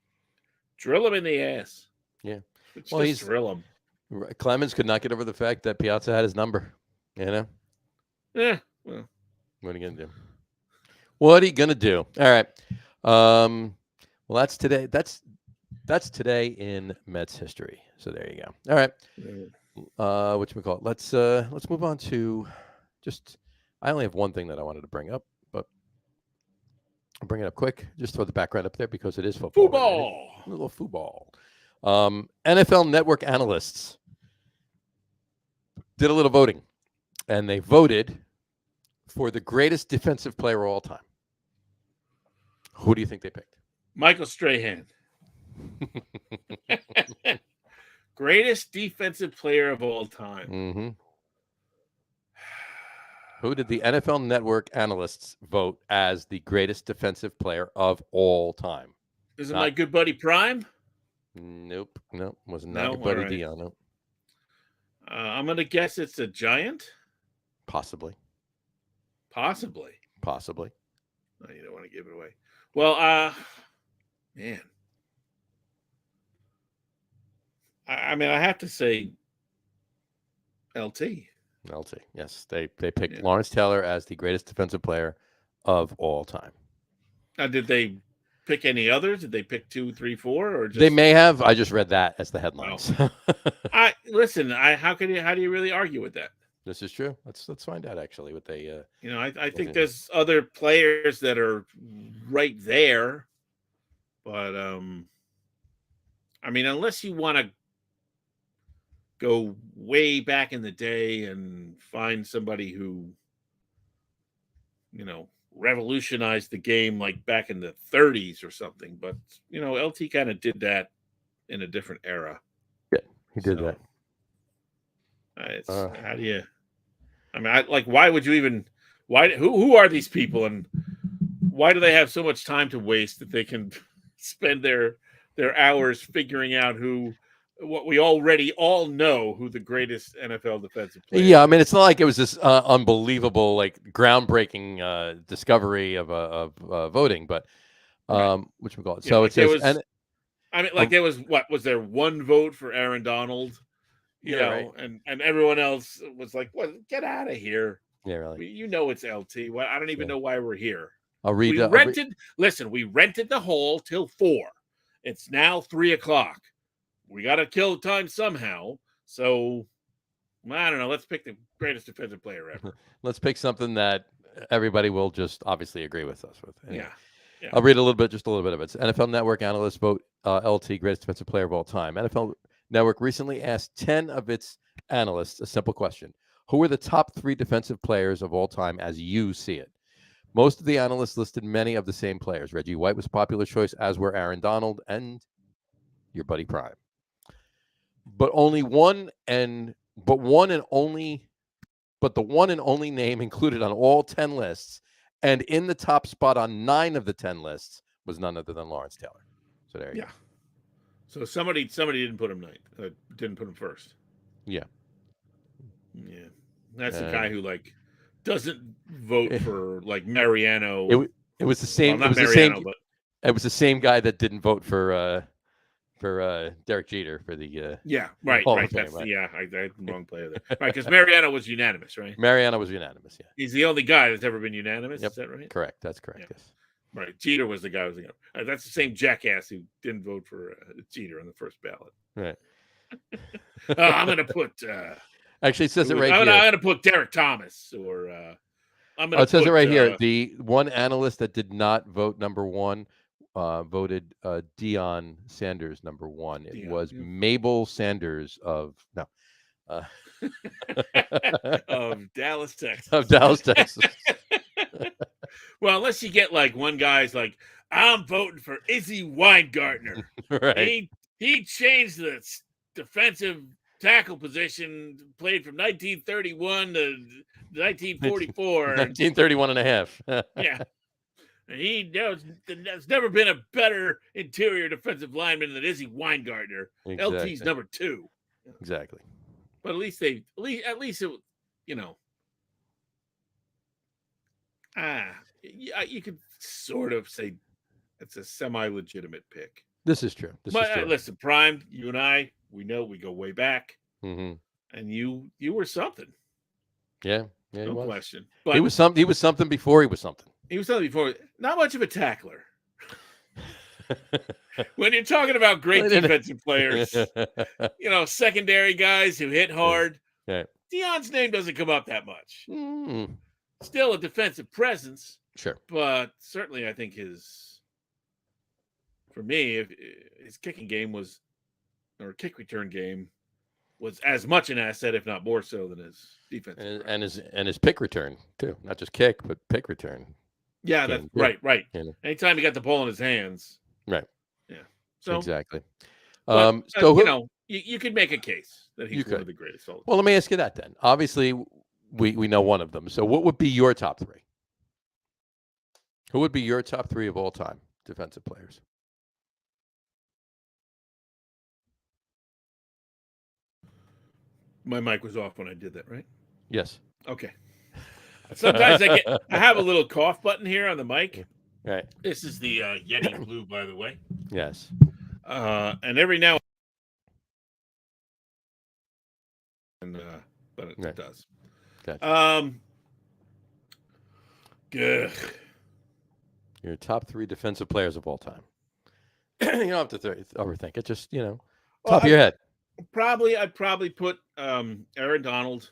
drill him in the ass. Yeah. Just drill him. Clemens could not get over the fact that Piazza had his number. Yeah. Well, what are you gonna do? What are you gonna do? All right. Well, that's today. That's today in Mets history. So there you go. All right. Whatchamacallit? Let's move on to I only have one thing that I wanted to bring up, but I'll bring it up quick. Just throw the background up there because it is football. Football. Right? A little football. NFL Network analysts did a little voting, and they voted for the greatest defensive player of all time. Who do you think they picked? Michael Strahan. Greatest defensive player of all time. Mm-hmm. Who did the NFL Network analysts vote as the greatest defensive player of all time? Is it my good buddy Prime? Nope. Wasn't that your buddy Dion? Nope. I'm going to guess it's a Giant. Possibly. Oh, you don't want to give it away. Well, man. I mean, I have to say LT. Yes. They picked Lawrence Taylor as the greatest defensive player of all time. Now, did they pick any others? Did they pick 2, 3, 4, or just... They may have. I just read that as the headlines. Oh. How do you really argue with that? This is true. Let's find out actually what they. I think there's other players that are right there, but I mean, unless you want to go way back in the day and find somebody who, revolutionized the game like back in the 30s or something. But, LT kind of did that in a different era. Yeah, he did that. How do you, I mean, why would you even, who are these people and why do they have so much time to waste that they can spend their hours figuring out what we already all know who the greatest NFL defensive player is. Yeah, I mean, it's not like it was this unbelievable, like groundbreaking discovery of voting, but whatchamacallit. So it says, there was there one vote for Aaron Donald, right. and everyone else was like, "What? Get out of here!" Yeah, really. It's LT. Well, I don't even know why we're here. Listen, we rented the hall till 4. It's now 3:00. We got to kill time somehow. So, I don't know. Let's pick the greatest defensive player ever. Let's pick something that everybody will just obviously agree with us with. Anyway, yeah. I'll read just a little bit of it. It's NFL Network analysts vote LT greatest defensive player of all time. NFL Network recently asked 10 of its analysts a simple question. Who are the top 3 defensive players of all time as you see it? Most of the analysts listed many of the same players. Reggie White was a popular choice, as were Aaron Donald and your buddy Prime. But the one and only name included on all 10 lists and in the top spot on 9 of the 10 lists was none other than Lawrence Taylor. So there you go. So somebody didn't put him ninth. Didn't put him first. Yeah. Yeah. That's the guy who doesn't vote for Mariano. It was the same. Well, it was Mariano, the same. But it was the same guy that didn't vote for Derek Jeter for the right. That's right? I had the wrong player there. Right, because Mariano was unanimous, right? Mariano was unanimous. Yeah. He's the only guy that's ever been unanimous. Yep. Is that right? Correct. That's correct. Yeah. Yes. Right. Jeter was the guy who was that's the same jackass who didn't vote for Jeter on the first ballot. Right. I'm going to put. Actually, it says it right here. I'm going to put Derek Thomas or. It says it right here. The one analyst that did not vote number 1 voted Deion Sanders number 1. It was Mabel Sanders of Dallas, Texas. Of Dallas, Texas. Well, unless you get one guy's I'm voting for Izzy Weingartner. Right. He changed the defensive tackle position, played from 1931 to 1944. 1931 and a half. Yeah. There's never been a better interior defensive lineman than Izzy Weingartner. Exactly. LT's number 2. Exactly. But at least it, you could sort of say it's a semi-legitimate pick. This is true. Listen, Prime, you and I, we know we go way back, and you were something. Yeah, no question. But he was something before he was something. He was something before. Not much of a tackler. When you're talking about great defensive players, secondary guys who hit hard, Deion's name doesn't come up that much. Still a defensive presence. Sure. But certainly I think his kicking game kick return game was as much an asset, if not more so, than his defense. And his pick return too. Not just kick, but pick return. Yeah, that's right. Anytime he got the ball in his hands. Right. Yeah. So exactly. You could make a case that he's one of the greatest. Well, let me ask you that then. Obviously, we know one of them. So what would be your top 3? Who would be your top 3 of all time defensive players? My mic was off when I did that, right? Yes. Okay. Sometimes I have a little cough button here on the mic. Right. This is the Yeti Blue, by the way. Yes. And every now and but it does. Gotcha. Good. Your top 3 defensive players of all time. You don't have to overthink it. Just top of your head. I'd probably put Aaron Donald.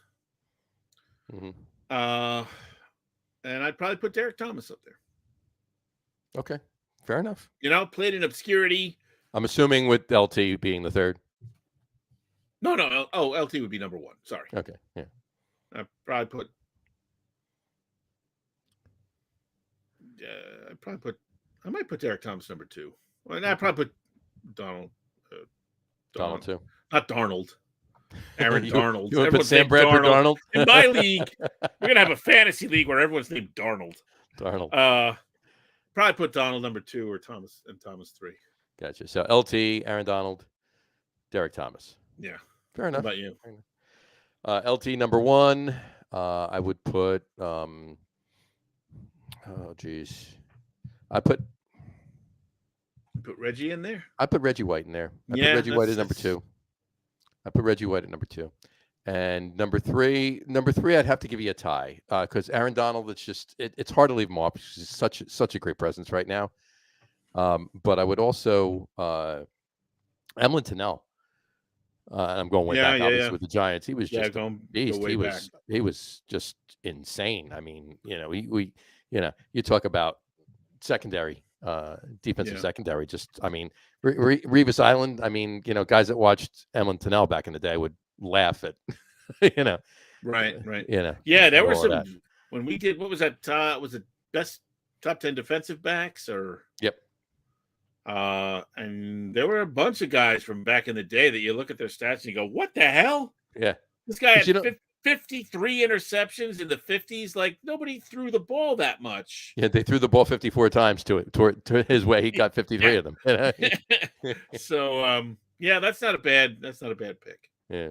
And I'd probably put Derek Thomas up there. Okay, fair enough. Played in obscurity. I'm assuming with LT being the 3rd. No. LT would be number 1. Sorry. Okay, yeah. I'd probably put. I might put Derek Thomas number 2. Well, I'd probably put Donald. Donald too. Not Darnold. Aaron Darnold. You want to put Sam Bradford Darnold? In my league, we're going to have a fantasy league where everyone's named Darnold. Probably put Donald number 2 or Thomas 3. Gotcha. So LT, Aaron Donald, Derek Thomas. Yeah. Fair enough. How about you? LT number 1. I would put. I put Reggie in there. I put Reggie White in there. I put Reggie White at number 2. I put Reggie White at number 2. And number 3, I'd have to give you a tie because Aaron Donald. It's hard to leave him off. He's such a great presence right now. But I would also Emlyn Tunnell. I'm going way back, obviously, with the Giants. He was just a beast. He was just insane. I mean, you talk about secondary, defensive secondary. Just, I mean, Revis Island. I mean, guys that watched Emlyn Tunnell back in the day would laugh at, Right. Yeah, there were some when we did. What was that? Was it best top 10 defensive backs or? Yep. And there were a bunch of guys from back in the day that you look at their stats and you go, "What the hell?" Yeah, this guy had 53 interceptions in the 50s. Like nobody threw the ball that much. Yeah, they threw the ball 54 times to his way. He got 53 of them. So yeah, that's not a bad pick. Yeah.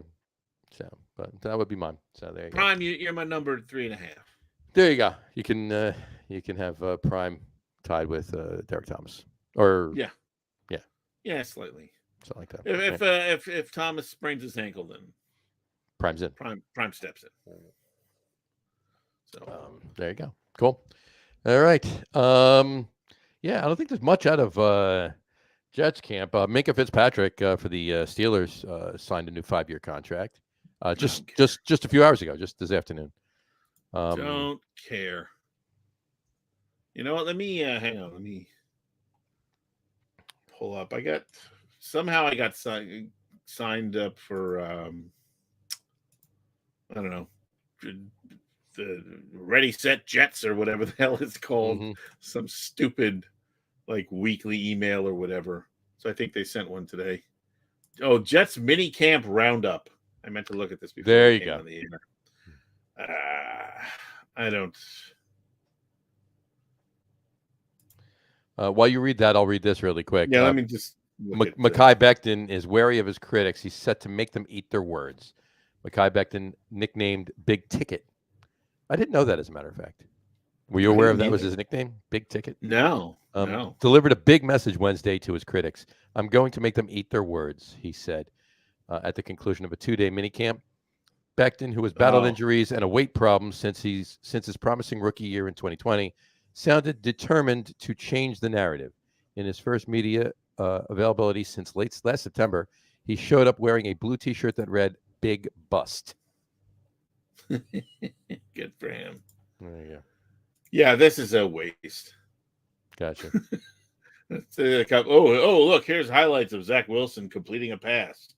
So, but that would be mine. So there you Prime, go. You're my number 3.5. There you go. You can have Prime tied with Derek Thomas, or yeah, slightly something like that. If Thomas sprains his ankle, then Prime's in. Prime steps in. So there you go. Cool. All right. Yeah, I don't think there's much out of Jets camp. Minka Fitzpatrick for the Steelers signed a new 5-year contract. Just a few hours ago, just this afternoon. Don't care. You know what? Let me hang on. Let me pull up. I got signed up for I don't know, the Ready Set Jets or whatever the hell it's called. Mm-hmm. Some stupid like weekly email or whatever. So I think they sent one today. Oh, Jets mini camp roundup. I meant to look at this before. There you go. On the air. I don't. While you read that, I'll read this really quick. Yeah, let me just. Mekhi Becton is wary of his critics. He's set to make them eat their words. Mekhi Becton, nicknamed Big Ticket. I didn't know that, as a matter of fact. Were you aware of that was his nickname? Big Ticket? No. No. Delivered a big message Wednesday to his critics. I'm going to make them eat their words, he said, at the conclusion of a 2-day minicamp. Becton, who has battled injuries and a weight problem since his promising rookie year in 2020, sounded determined to change the narrative. In his first media availability since last September, he showed up wearing a blue T-shirt that read "Big Bust." Good for him. There you go. Yeah, this is a waste. Gotcha. Look, here's highlights of Zach Wilson completing a pass.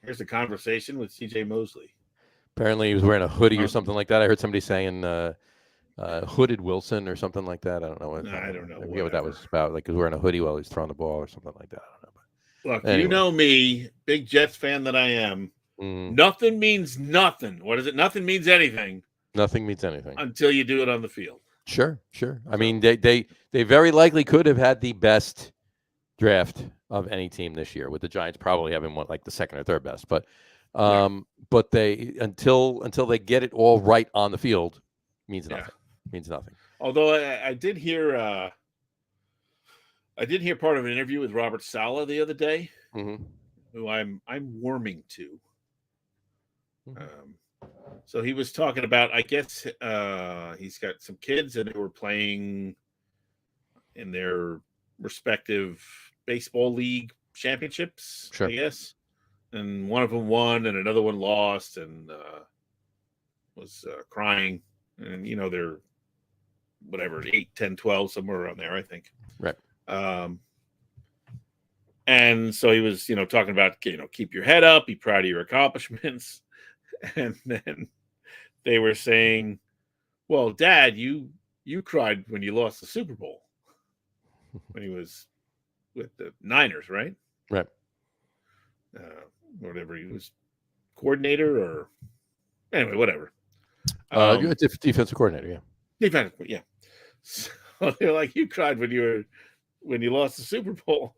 Here's a conversation with C.J. Mosley. Apparently, he was wearing a hoodie or something like that. I heard somebody saying hooded Wilson or something like that. I don't know. I don't know. I forget what that was about. Like he was wearing a hoodie while he was throwing the ball or something like that. I don't know. But look, anyway. You know me, big Jets fan that I am. Nothing means nothing. What is it? Nothing means anything. Nothing means anything until you do it on the field. Sure. I mean, they very likely could have had the best draft of any team this year, with the Giants probably having one like the second or third best. But they until they get it all right on the field means nothing. Means nothing. Although I did hear part of an interview with Robert Saleh the other day, who I'm warming to. So he was talking about, I guess he's got some kids and they were playing in their respective baseball league championships, I guess. And one of them won and another one lost and was crying. And, they're whatever, 8, 10, 12, somewhere around there, I think. Right. And so he was, talking about, keep your head up, be proud of your accomplishments. And then they were saying, well, Dad, you cried when you lost the Super Bowl when he was with the Niners, right? Right. Whatever, he was coordinator or anyway, whatever. Defensive coordinator, yeah. Defensive, yeah. So they're like, you cried when you lost the Super Bowl.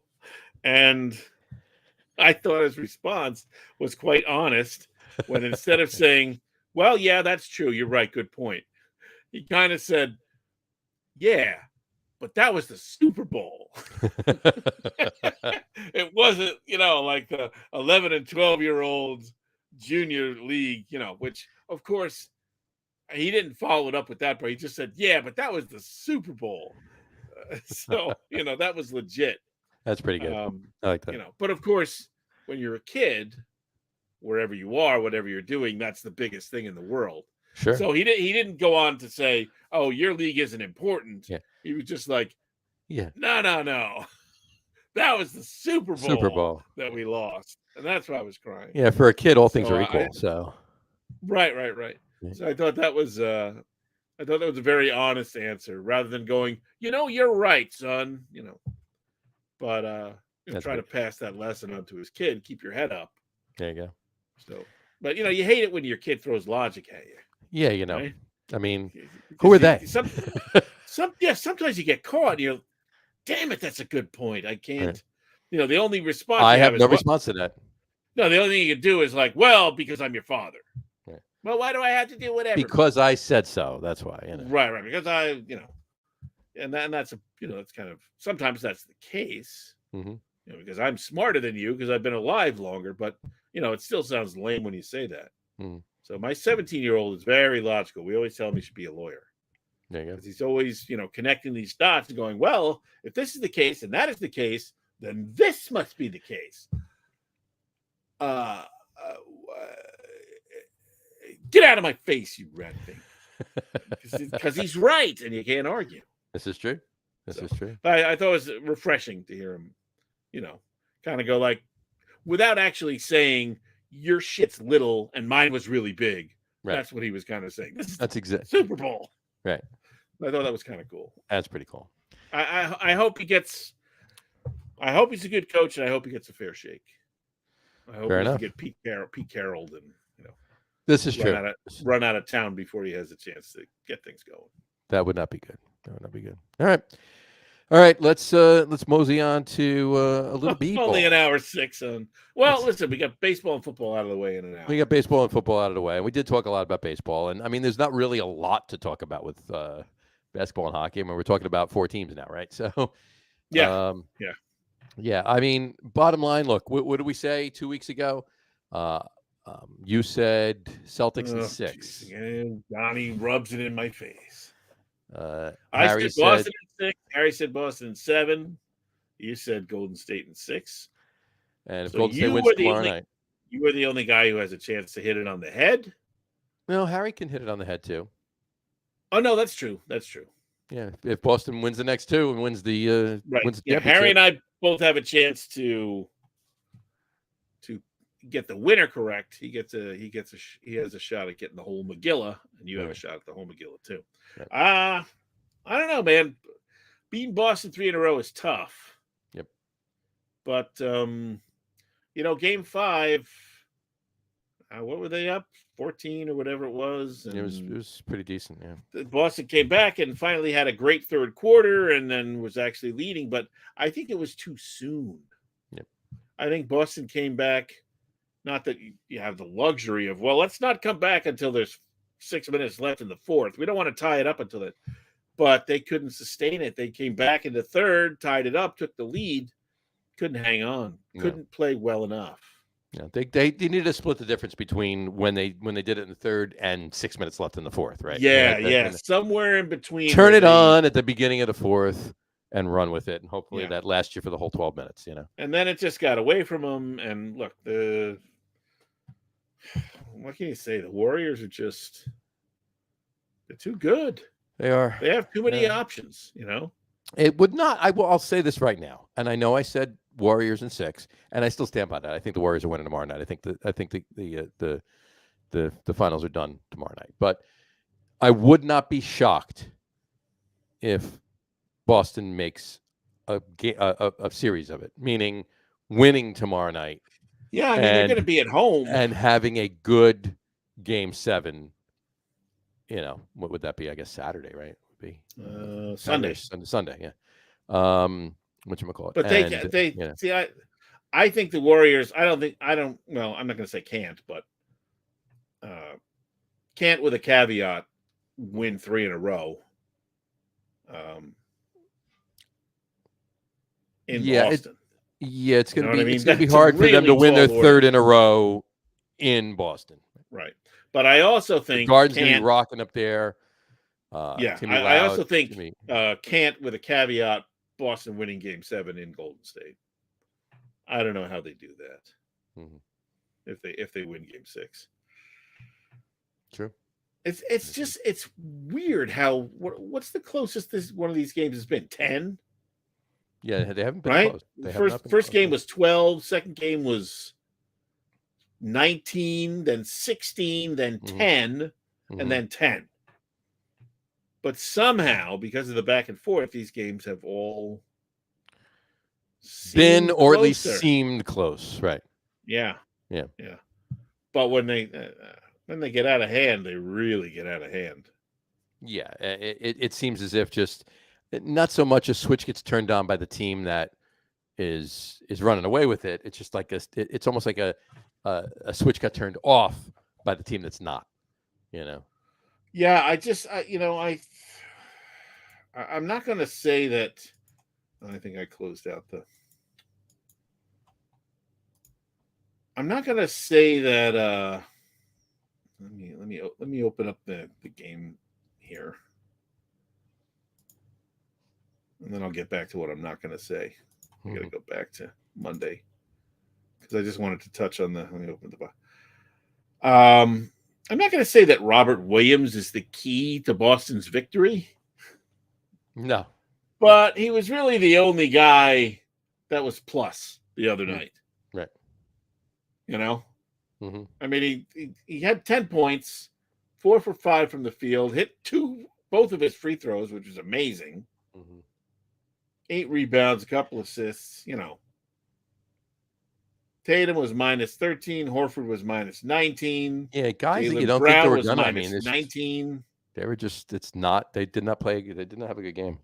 And I thought his response was quite honest. When instead of saying, well, yeah, that's true, you're right, good point, he kind of said, yeah, but that was the Super Bowl. It wasn't, like the 11 and 12-year-olds junior league, which, of course, he didn't follow it up with that, but he just said, yeah, but that was the Super Bowl. So, that was legit. That's pretty good. I like that. But, of course, when you're a kid, wherever you are, whatever you're doing, that's the biggest thing in the world. Sure. So he didn't go on to say, oh, your league isn't important. Yeah. He was just like, no. That was the Super Bowl that we lost. And that's why I was crying. Yeah, for a kid, all things are equal. So Right. So I thought that was a very honest answer, rather than going, you're right, son. But try to pass that lesson on to his kid. Keep your head up. There you go. So, but you hate it when your kid throws logic at you. Yeah, right? I mean, who are they? Sometimes you get caught. Damn it, that's a good point. I can't. Right. The only response I have no response to that. No, the only thing you can do is like, well, because I'm your father. Right. Well, why do I have to do whatever? Because I said so. That's why. Right. Because and that's that's kind of, sometimes that's the case. Mm-hmm. Because I'm smarter than you because I've been alive longer, but it still sounds lame when you say that. Mm-hmm. So my 17-year-old is very logical. We always tell him he should be a lawyer. There you go. Because he's always, connecting these dots and going, well, if this is the case and that is the case, then this must be the case. Get out of my face, you rat thing. Because he's right, and you can't argue. This is true. This is true. But I thought it was refreshing to hear him, kind of go like, without actually saying, your shit's little and mine was really big. Right. That's what he was kind of saying. That's exactly Super Bowl. Right. I thought that was kind of cool. That's pretty cool. I hope he gets. I hope he's a good coach, and I hope he gets a fair shake. I hope he get Pete Carroll, and this is true. Run out of town before he has a chance to get things going. That would not be good. All right. Let's mosey on to a little b-ball. Only an hour 6 on. Well, listen, we got baseball and football out of the way in an hour. We got baseball and football out of the way, and we did talk a lot about baseball. And I mean, there's not really a lot to talk about with basketball and hockey. I mean, we're talking about 4 teams now, right? So, yeah. I mean, bottom line, look, what did we say 2 weeks ago? You said Celtics in 6. And Donnie rubs it in my face. Harry said Boston in 6. Harry said Boston in 7. You said Golden State in 6. And if Golden State wins tomorrow night, you were the only guy who has a chance to hit it on the head. No, Harry can hit it on the head too. Oh no, that's true. Yeah, if Boston wins the next 2 and wins the wins the Harry and I both have a chance to get the winner correct. He has a shot at getting the whole Megillah, and you have a shot at the whole Megillah too. Right. I don't know, man. Beating Boston 3 in a row is tough. Yep. But Game 5, what were they up? 14 or whatever it was. And it was pretty decent, yeah. Boston came back and finally had a great third quarter and then was actually leading, but I think it was too soon. Yep. I think Boston came back, not that you have the luxury of, well, let's not come back until there's 6 minutes left in the fourth. We don't want to tie it up until that. But they couldn't sustain it. They came back in the third, tied it up, took the lead, couldn't hang on, couldn't play well enough. Yeah, they needed to split the difference between when they did it in the third and 6 minutes left in the fourth, right? Yeah, somewhere in between. Turn it on at the beginning of the fourth and run with it, and hopefully that lasts you for the whole 12 minutes, And then it just got away from them. And look, what can you say? The Warriors are they're too good. They are. They have too many options, It would not. I'll say this right now, and I know I said Warriors in 6, and I still stand by that. I think the Warriors are winning tomorrow night. I think the finals are done tomorrow night. But I would not be shocked if Boston makes a series of it, meaning winning tomorrow night. Yeah, I mean they're going to be at home and having a good Game 7. What would that be? I guess Saturday, right? Would be Sunday. Sunday, yeah. Whatchamacallit. But they see, I think the Warriors. Well, I'm not going to say can't, but can't with a caveat win 3 in a row. In Boston. It's going to be it's going to be hard for them to win their third in a row in Boston. Right. But I also think the Garden's going to be rocking up there. I also think can't with a caveat Boston winning Game 7 in Golden State. I don't know how they do that. If they win Game 6. True. It's weird how what's the closest one of these games has been? 10? Yeah, they haven't been close. First game was 12. Second game was 19, then 16, then 10, and then 10. But somehow, because of the back and forth, these games have all been or closer. at least seemed close, right? Yeah. But when they get out of hand, they really get out of hand. Yeah, it seems as if just not so much a switch gets turned on by the team that is running away with it. It's just like it's almost like a switch got turned off by the team that's not. Yeah, I'm not going to say that. I think I closed out the. I'm not going to say that. Let me open up the game here, and then I'll get back to what I'm not going to say. I got to go back to Monday because I just wanted to touch on the. Let me open the box. I'm not going to say that Robert Williams is the key to Boston's victory. No. But he was really the only guy that was plus the other night. Right. I mean, he had 10 points, 4 for 5 from the field, hit both of his free throws, which is amazing. 8 rebounds, a couple assists, Tatum was minus 13. Horford was minus 19. Yeah, guys Jaylen that you don't Brown think they were was done. minus I mean, 19. They were just. It's not. They did not play. They did not have a good game.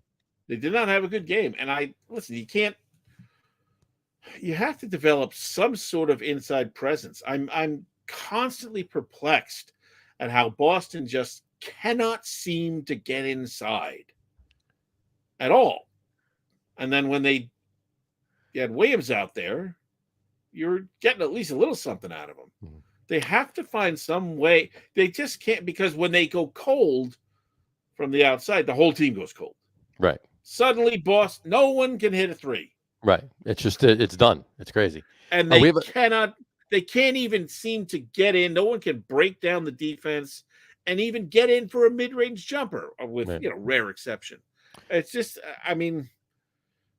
They did not have a good game. And listen. You have to develop some sort of inside presence. I'm constantly perplexed at how Boston just cannot seem to get inside at all. And then when you had Williams out there, you're getting at least a little something out of them. They have to find some way. They just can't, because when they go cold from the outside, the whole team goes cold. Right. Suddenly, no one can hit a three. Right. It's just, it's done. It's crazy. And they can't even seem to get in. No one can break down the defense and even get in for a mid-range jumper with, rare exception. It's just, I mean,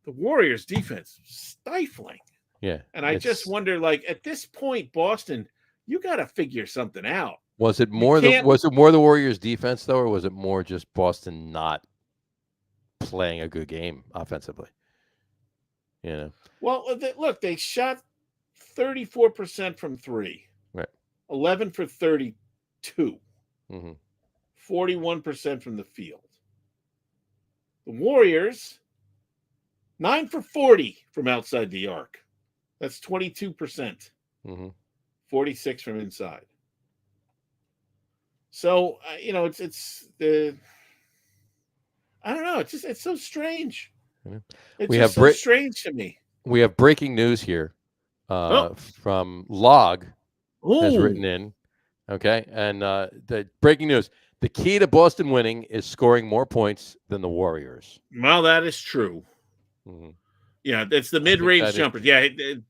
the Warriors defense stifling. Yeah. And I just wonder, like, at this point, Boston, you got to figure something out. Was it more the Warriors defense though, or was it more just Boston not playing a good game offensively? Well, look, they shot 34% from three. Right. 11 for 32. 41% from the field. The Warriors, 9 for 40 from outside the arc. That's 22%. 46 from inside. So, it's the. I don't know. It's so strange. It's so strange to me. We have breaking news here from Log has written in. Okay. And the breaking news. The key to Boston winning is scoring more points than the Warriors. Well, that is true. Yeah, it's the mid-range jumpers. Yeah,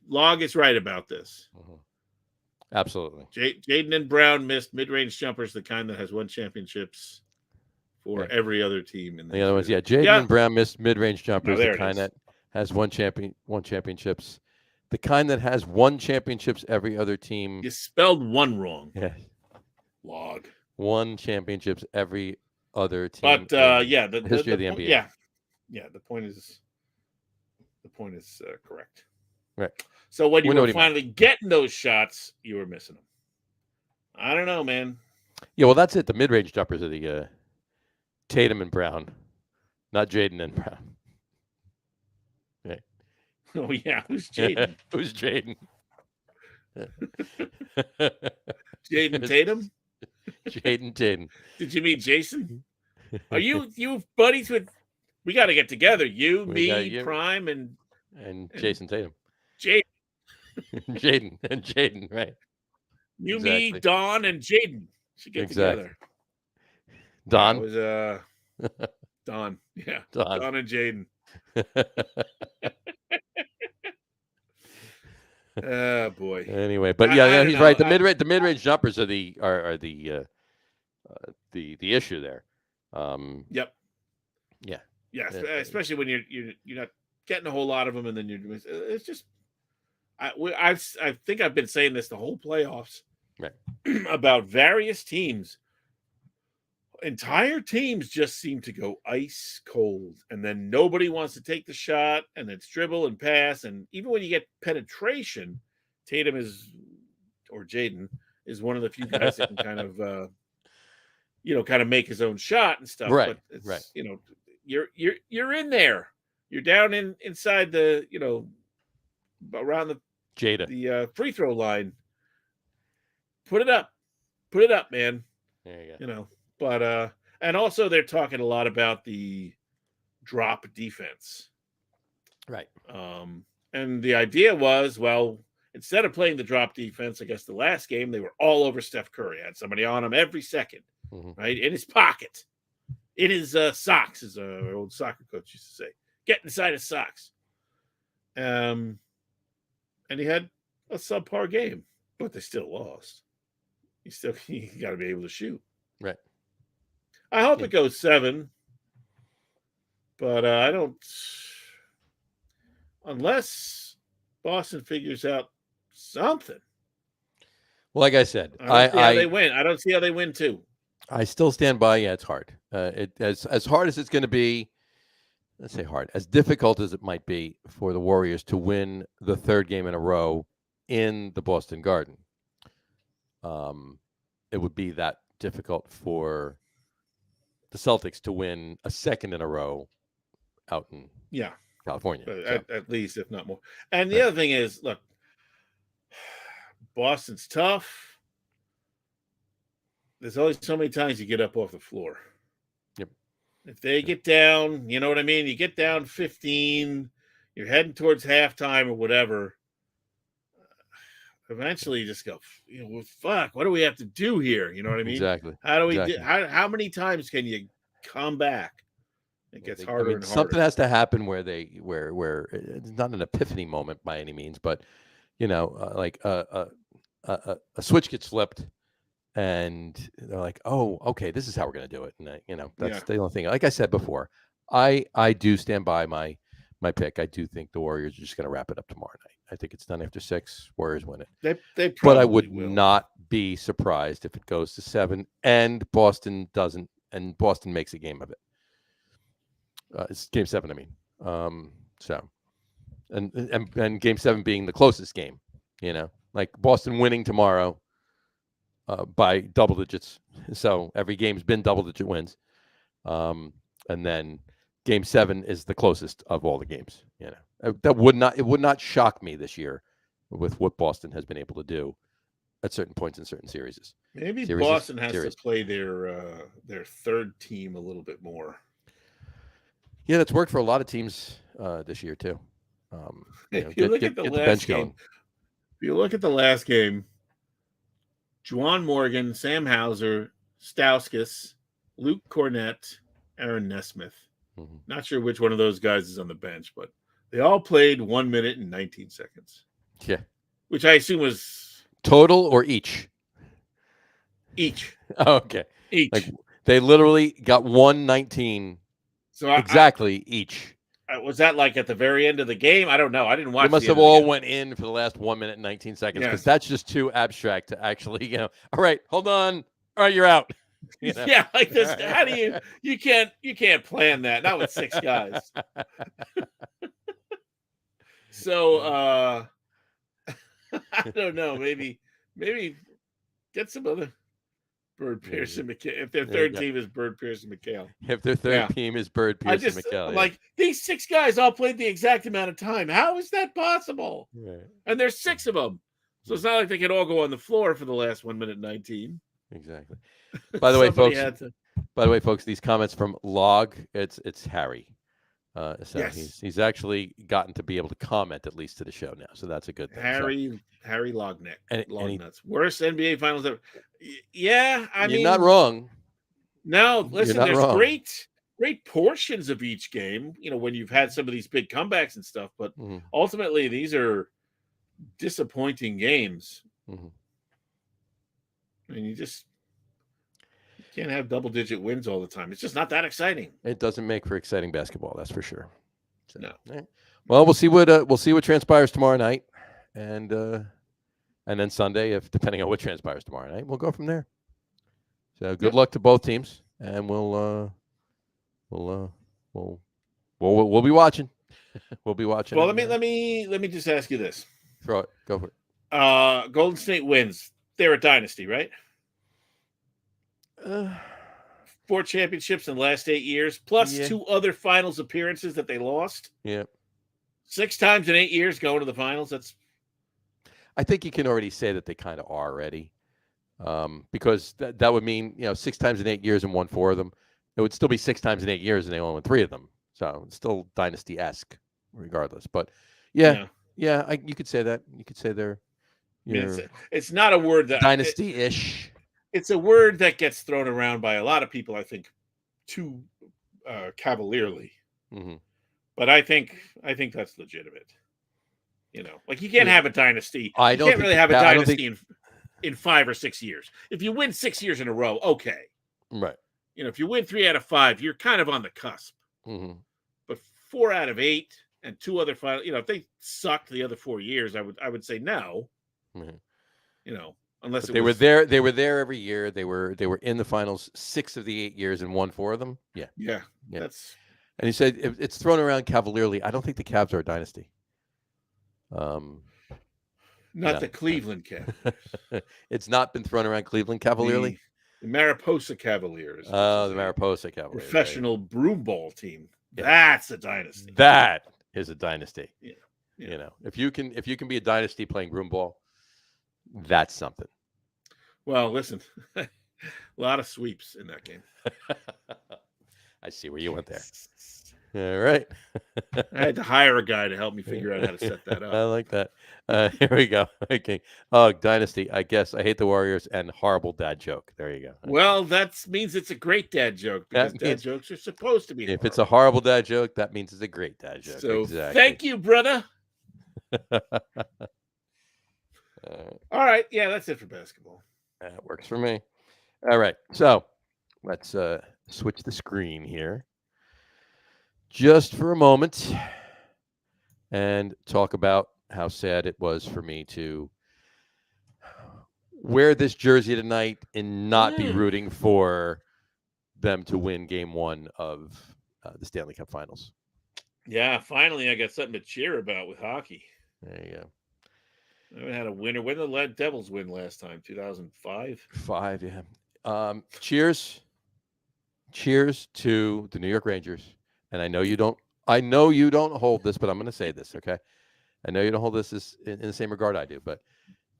Log is right about this. Absolutely. Jaden and Brown missed mid-range jumpers, the kind that has won championships for every other team in the other ones. Yeah, Jaden and Brown missed mid-range jumpers, the kind that has won championships. The kind that has won championships every other team. You spelled one wrong. Yeah. Log. Won championships every other team. But the history of the NBA. Yeah. The point is correct. Right. So when you were finally getting those shots, you were missing them. I don't know, man. Yeah, well, that's it. The mid-range jumpers are the Tatum and Brown, not Jaden and Brown. Right. Oh yeah, who's Jaden? Who's Jaden? Jaden Tatum. Jaden Tatum. Did you meet Jason? Are you buddies with? We got to get together. Me, Prime, and Jason Tatum. Jaden. Jaden, right? You, me, Don, and Jaden should get together. Don was Don. Yeah, Don and Jaden. Oh boy. Anyway, but he's right. The mid-range jumpers are the issue there. Yep. Yeah. Yeah, especially when you're not getting a whole lot of them, and then it's just I think I've been saying this the whole playoffs, right? About various teams. Entire teams just seem to go ice cold, and then nobody wants to take the shot, and it's dribble and pass. And even when you get penetration, Tatum or Jaden is one of the few guys that can kind of make his own shot and stuff. Right, but it's, right. You're in there. You're down inside the around the free throw line. Put it up, man. There you go. But and also they're talking a lot about the drop defense. Right. And the idea was, well, instead of playing the drop defense, I guess the last game they were all over Steph Curry. Had somebody on him every second, right? In his pocket, in his socks, as our old soccer coach used to say. Get inside his socks. And he had a subpar game, but they still lost. You got to be able to shoot. Right. I hope it goes 7, but I don't. Unless Boston figures out something. Well, like I said, they win. I don't see how they win too. I still stand by. Yeah, it's hard. As hard as it's going to be. Let's say hard, as difficult as it might be for the Warriors to win the third game in a row in the Boston Garden. It would be that difficult for the Celtics to win a second in a row out in California. At least, if not more. And the other thing is, look, Boston's tough. There's only so many times you get up off the floor. Yep. If they get down, you know what I mean? You get down 15, you're heading towards halftime or whatever. Eventually, you just go, fuck, what do we have to do here? You know what I mean? Exactly. How do we do? How many times can you come back? It gets harder and harder. Something has to happen where it's not an epiphany moment by any means, but like a switch gets flipped, and they're like, "Oh, okay, this is how we're going to do it." And that's the only thing. Like I said before, I do stand by my pick. I do think the Warriors are just going to wrap it up tomorrow night. I think it's done after 6. Warriors win it. They but I would will. not be surprised if it goes to 7 and Boston doesn't, and Boston makes a game of it. It's game 7, I mean. So, and game 7 being the closest game, like Boston winning tomorrow by double digits. So every game's been double-digit wins, and then game 7 is the closest of all the games. It would not shock me this year with what Boston has been able to do at certain points in certain series. Maybe Boston has to play their third team a little bit more. Yeah, that's worked for a lot of teams this year too. If you look at the last game, Juwan Morgan, Sam Hauser, Stauskas, Luke Cornett, Aaron Nesmith. Mm-hmm. Not sure which one of those guys is on the bench, but they all played 1 minute and 19 seconds. Yeah. Which I assume was total or each? Each. Okay. Each. Like they literally got 1:19 exactly each. Was that like at the very end of the game? I don't know. I didn't watch. They must have all went in for the last 1 minute and 19 seconds because that's just too abstract to actually, all right, hold on. All right, you're out. Yeah, like this. How do you can't plan that? Not with 6 guys. So I don't know. Maybe get some other Bird, Pearson, McHale. If their third team is Bird, Pearson, McHale. If their third team is Bird, Pearson, McHale. Like these 6 guys all played the exact amount of time. How is that possible? Right. And there's 6 of them. So it's not like they can all go on the floor for the last 1 minute 19. Exactly. By the way, folks, these comments from Log, it's Harry. So yes. he's actually gotten to be able to comment at least to the show now, so that's a good thing. Harry Lug Nutz, worst NBA Finals ever. Yeah, I mean, you're not wrong. No, listen, there's wrong. great portions of each game. When you've had some of these big comebacks and stuff, but ultimately these are disappointing games. Mm-hmm. I mean, you can't have double-digit wins all the time. It's just not that exciting. It doesn't make for exciting basketball, that's for sure. So, no. Right. Well, we'll see what transpires tomorrow night, and then Sunday, if depending on what transpires tomorrow night, we'll go from there. So good luck to both teams, and we'll be watching. We'll be watching. Well, let me just ask you this. Throw it. Go for it. Golden State wins. They're a dynasty, right? 4 championships in the last 8 years, plus 2 other finals appearances that they lost. Yeah. 6 times in 8 years going to the finals. I think you can already say that they kind of are already, because that would mean 6 times in 8 years and won 4 of them. It would still be 6 times in 8 years and they only won 3 of them. So it's still dynasty-esque, regardless. But you could say that. You could say they're. It's not a word that dynasty-ish. It's a word that gets thrown around by a lot of people, I think, too cavalierly. Mm-hmm. But I think that's legitimate. Like you can't have a dynasty. You can't really have a dynasty in 5 or 6 years. If you win 6 years in a row, okay. Right. If you win 3 out of 5, you're kind of on the cusp. Mm-hmm. But 4 out of 8 and 2 other finals, if they sucked the other 4 years, I would say no. Mm-hmm. Unless they were there every year. They were in the finals 6 of the 8 years and won 4 of them. Yeah. That's. And he said it's thrown around cavalierly. I don't think the Cavs are a dynasty. Not the Cleveland Cavaliers. It's not been thrown around Cleveland cavalierly. The Mariposa Cavaliers. Oh, the Mariposa Cavaliers. Professional broom ball team. Yeah. That's a dynasty. That is a dynasty. Yeah. If you can be a dynasty playing broom ball, that's something. Well, listen, a lot of sweeps in that game. I see where you went there. All right. I had to hire a guy to help me figure out how to set that up. I like that. Here we go. Okay. Oh, dynasty. I guess I hate the Warriors and horrible dad joke. There you go. Okay. Well, that means it's a great dad joke because dad jokes are supposed to be. If it's a horrible dad joke, that means it's a great dad joke. So thank you, brother. All right. Yeah, that's it for basketball. That works for me. All right. So let's switch the screen here just for a moment and talk about how sad it was for me to wear this jersey tonight and not be rooting for them to win game 1 of the Stanley Cup Finals. Yeah, finally I got something to cheer about with hockey. There you go. I haven't had a winner. When did the Devils win last time? 2005? 5, yeah. Cheers to the New York Rangers. And I know you don't hold this, but I'm going to say this, okay? I know you don't hold this in the same regard I do, but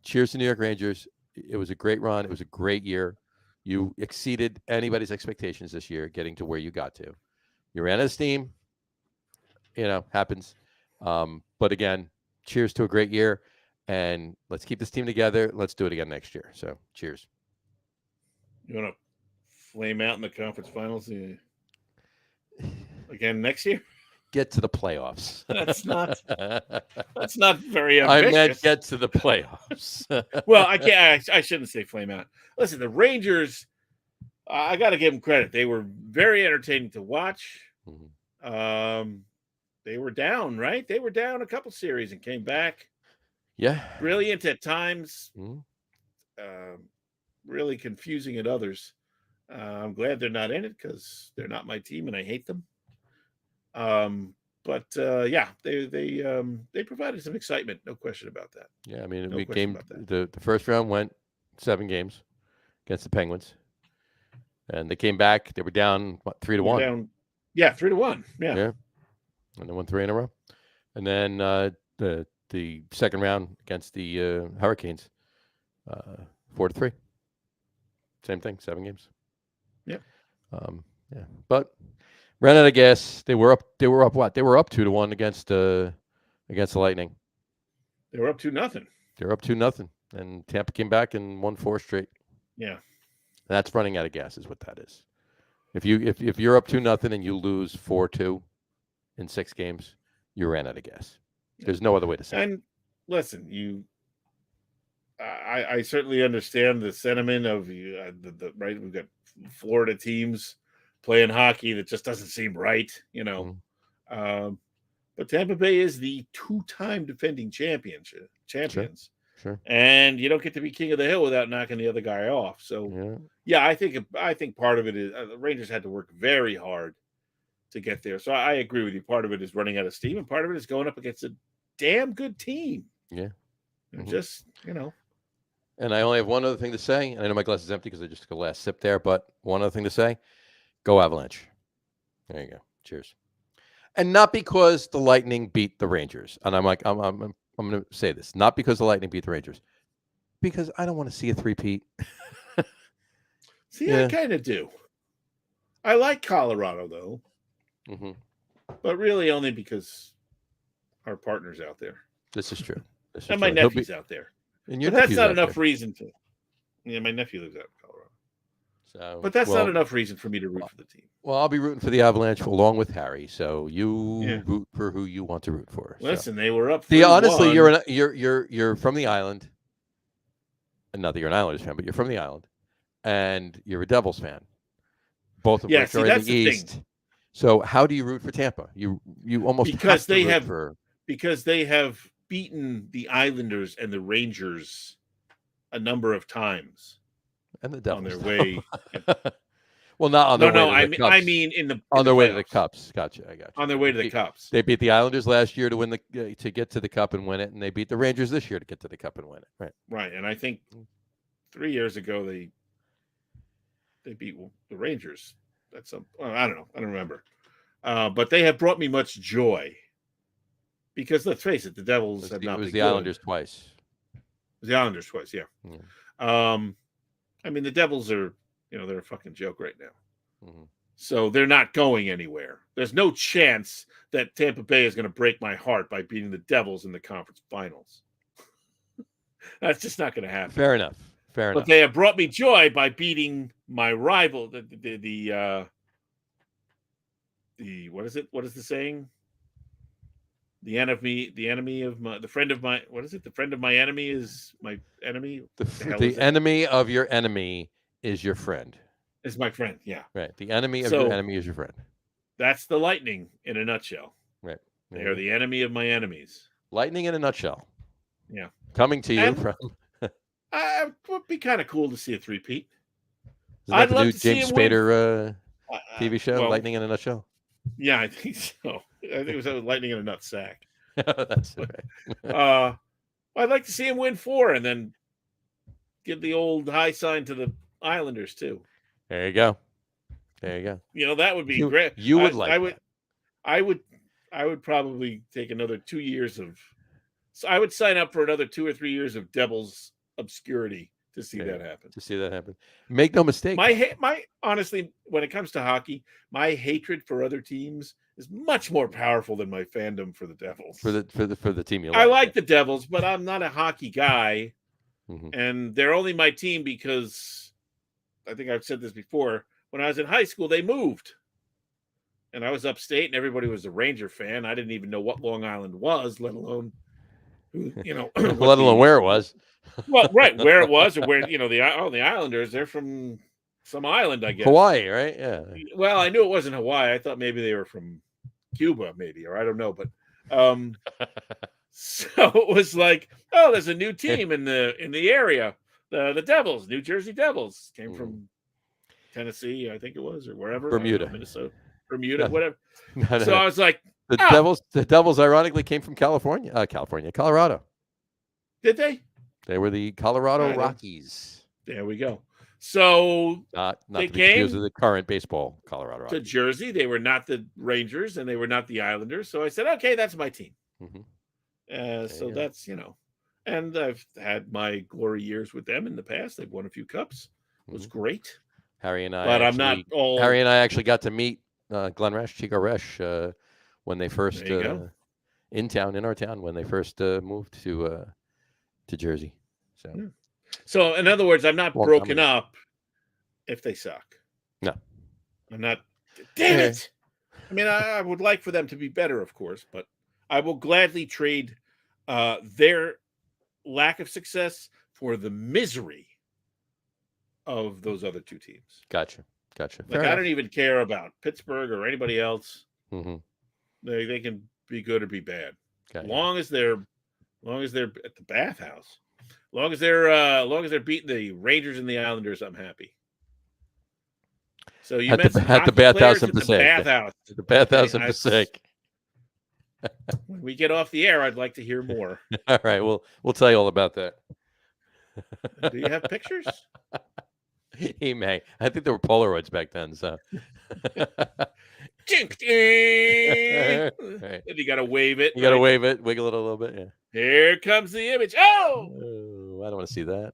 cheers to New York Rangers. It was a great run. It was a great year. You exceeded anybody's expectations this year, getting to where you got to. You ran out of steam. Happens. But again, cheers to a great year. And let's keep this team together. Let's do it again next year. So, cheers. You want to flame out in the conference finals again next year? Get to the playoffs. That's not very ambitious. I meant get to the playoffs. Well, I shouldn't say flame out. Listen, the Rangers, I got to give them credit. They were very entertaining to watch. Mm-hmm. They were down, right? They were down a couple series and came back. Yeah. Brilliant at times. Mm-hmm. Really confusing at others. I'm glad they're not in it because they're not my team and I hate them. But they provided some excitement, no question about that. Yeah, I mean, the first round went 7 games against the Penguins, and they came back. They were down 3-1. 3-1. Yeah, and they won 3 in a row. And then the second round against the Hurricanes, 4-3. Same thing, 7 games. Yeah. But ran out of gas. They were up what? They were up 2-1 against the Lightning. They were up 2-0. They were up 2-0, and Tampa came back and won 4 straight. Yeah. That's running out of gas, is what that is. If you're up 2-0 and you lose 4-2 in 6 games, you ran out of gas. There's no other way to say it. And listen, I certainly understand the sentiment of right. We've got Florida teams playing hockey that just doesn't seem right, Mm-hmm. But Tampa Bay is the 2-time defending champions. champions. Sure. And you don't get to be king of the hill without knocking the other guy off. So, yeah I think part of it is the Rangers had to work very hard to get there. So I agree with you. Part of it is running out of steam, and part of it is going up against a damn good team. Yeah. Just, And I only have one other thing to say. I know my glass is empty because I just took a last sip there, but one other thing to say. Go Avalanche. There you go. Cheers. And not because the Lightning beat the Rangers. And I'm going to say this. Not because the Lightning beat the Rangers. Because I don't want to see a three-peat. See, I kind of do. I like Colorado, though. But really only because our partner's out there. This is true. And my nephew's out there. And but that's not enough reason to. Yeah, my nephew lives out in Colorado. But that's not enough reason for me to root for the team. Well, I'll be rooting for the Avalanche along with Harry. So you root for who you want to root for. Listen, they were up. Honestly, you're from the island. And not that you're an Islanders fan, but you're from the island, and you're a Devils fan. Both of which are in the East. Thing. So how do you root for Tampa? You almost because they have beaten the Islanders and the Rangers a number of times. And the Devils on their way. Well, not on their way to the Cups. I mean on their way to the Cups. Gotcha. I got you. On their way to the Cups. They beat the Islanders last year to get to the Cup and win it, and they beat the Rangers this year to get to the Cup and win it. Right. Right, and I think 3 years ago they beat the Rangers. I don't know. I don't remember. But they have brought me much joy because let's face it, the Devils have not. It was the Islanders twice. It was the Islanders twice, yeah. I mean, the Devils are, they're a fucking joke right now. So they're not going anywhere. There's no chance that Tampa Bay is going to break my heart by beating the Devils in the conference finals. That's just not going to happen. Fair enough. But they have brought me joy by beating my rival, the what is it? What is the saying? The enemy of my, the friend of my, what is it? The friend of my enemy is my enemy. The enemy of your enemy is your friend. Is my friend, yeah. Right. The enemy of your enemy is your friend. That's the Lightning in a nutshell. Right. They are the enemy of my enemies. Lightning in a nutshell. Yeah. Coming to you from. It would be kind of cool to see a three-peat. I'd love to James Spader TV show, Lightning in a Nutshell? Yeah, I think so. I think it was Lightning in a Nut Sack. That's right. I'd like to see him win 4 and then give the old high sign to the Islanders too. There you go. That would be great. You would I would probably take another 2 years of. So I would sign up for another 2 or 3 years of Devils obscurity to see that happen. Make no mistake. My honestly, when it comes to hockey, my hatred for other teams is much more powerful than my fandom for the Devils. For the team you like. I like the Devils, but I'm not a hockey guy, and they're only my team because I think I've said this before. When I was in high school, they moved, and I was upstate, and everybody was a Ranger fan. I didn't even know what Long Island was, let alone let alone where it was. Well, right, where it was, or where the Islanders, they're from some island, I guess. Hawaii, right? Yeah. Well, I knew it wasn't Hawaii. I thought maybe they were from Cuba, maybe, or I don't know. But so it was like, oh, there's a new team in the area. The Devils, New Jersey Devils, came from Tennessee, I think it was, or wherever. Bermuda, Minnesota, Bermuda, whatever. No. So I was like, the Devils ironically came from Colorado. Did they? They were the Colorado Rockies. There we go. So not they came to the current baseball Colorado Rockies. To Jersey. They were not the Rangers and they were not the Islanders. So I said, okay, that's my team. So that's, and I've had my glory years with them in the past. They've won a few cups. It was great. Harry and I, but I'm not all. Harry and I actually got to meet Glenn Resch, Chico Resch, when they first in our town when they first moved to Jersey. So in other words, I'm not broken up if they suck. No, I'm not. Damn it! I mean, I would like for them to be better, of course, but I will gladly trade their lack of success for the misery of those other two teams. Gotcha. Like, I don't even care about Pittsburgh or anybody else. They can be good or be bad, as long as they're long as they're at the bathhouse. Long as they're beating the Rangers and the Islanders, I'm happy. So you mentioned at the bathhouse in Passaic. Bathhouse. The bathhouse in Passaic. When we get off the air, I'd like to hear more. All right, we'll tell you all about that. Do you have pictures? He may. I think there were Polaroids back then, so. Right. And you got to wave it. You got to wave it, wiggle it a little bit. Yeah. Here comes the image. Oh, I don't want to see that.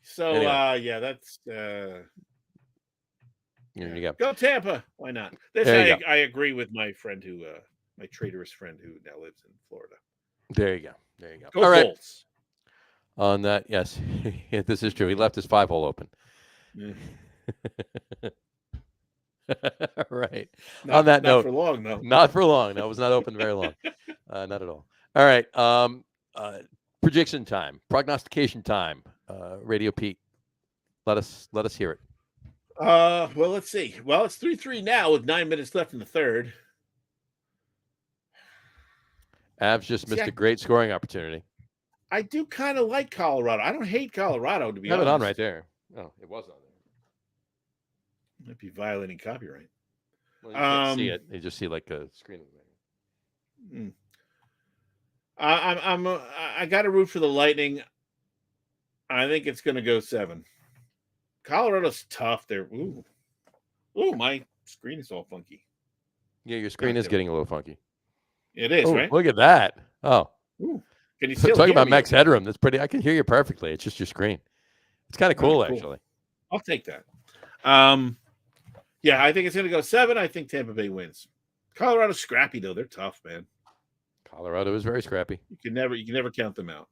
So, anyway. Yeah, that's. Here you go. Go Tampa. Why not? I agree with my friend my traitorous friend who now lives in Florida. There you go. Go all right. Bolts. On that, yes, this is true. He left his 5-hole open. Right. On that note, not for long, though. Not for long. No, it was not open very long. Not at all. All right. Prediction time. Prognostication time. Radio Pete. Let us hear it. Well, let's see. Well, it's 3-3 now with 9 minutes left in the third. Avs just missed a great scoring opportunity. I do kind of like Colorado. I don't hate Colorado, to be honest. Have it on right there. Oh, it was on there. Might be violating copyright. Well, you can't see it. You just see like a screen. I got to root for the Lightning. I think it's going to go 7. Colorado's tough. They're ooh, my screen is all funky. Yeah, your screen is getting a little funky. It is, right? Look at that. Oh. Ooh. Can you still talking about max headroom? That's pretty. I can hear you perfectly. It's just your screen. It's kind of cool, actually. I'll take that. Yeah, I think it's going to go 7. I think Tampa Bay wins. Colorado's scrappy though. They're tough, man. Colorado is very scrappy. You can never count them out.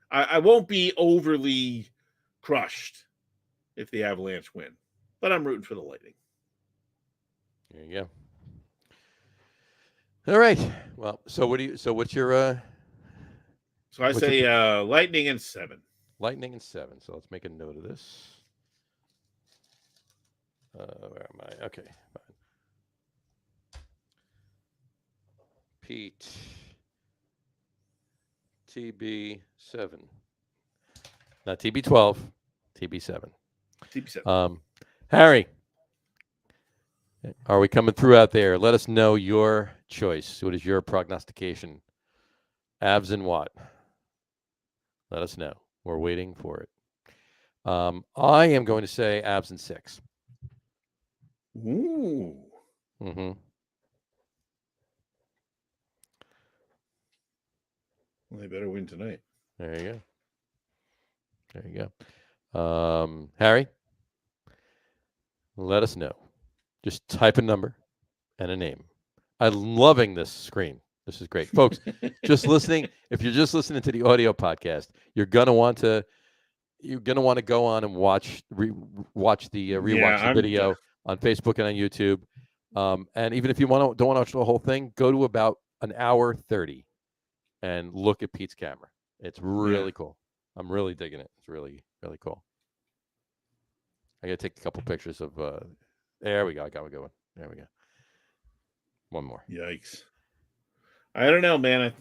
I won't be overly crushed if the Avalanche win, but I'm rooting for the Lightning. There you go. All right. Well, what's your So I say Lightning and 7. Lightning and 7. So let's make a note of this. Where am I? Okay. Fine. Pete. TB7. Not TB12. TB7. TB7. Harry. Are we coming through out there? Let us know your choice. What is your prognostication? Avs and what? Let us know. We're waiting for it. I am going to say Avs and 6. Ooh. Mm-hmm. Well, they better win tonight. There you go. Harry, let us know. Just type a number and a name. I'm loving this screen. This is great, folks. Just listening. If you're just listening to the audio podcast, you're gonna want to go on and watch the video on Facebook and on YouTube. And even if you don't want to watch the whole thing, go to about an hour 30 and look at Pete's camera. It's really cool. I'm really digging it. It's really, really cool. I got to take a couple pictures of. There we go. I got a good one. There we go. One more. Yikes! I don't know, man.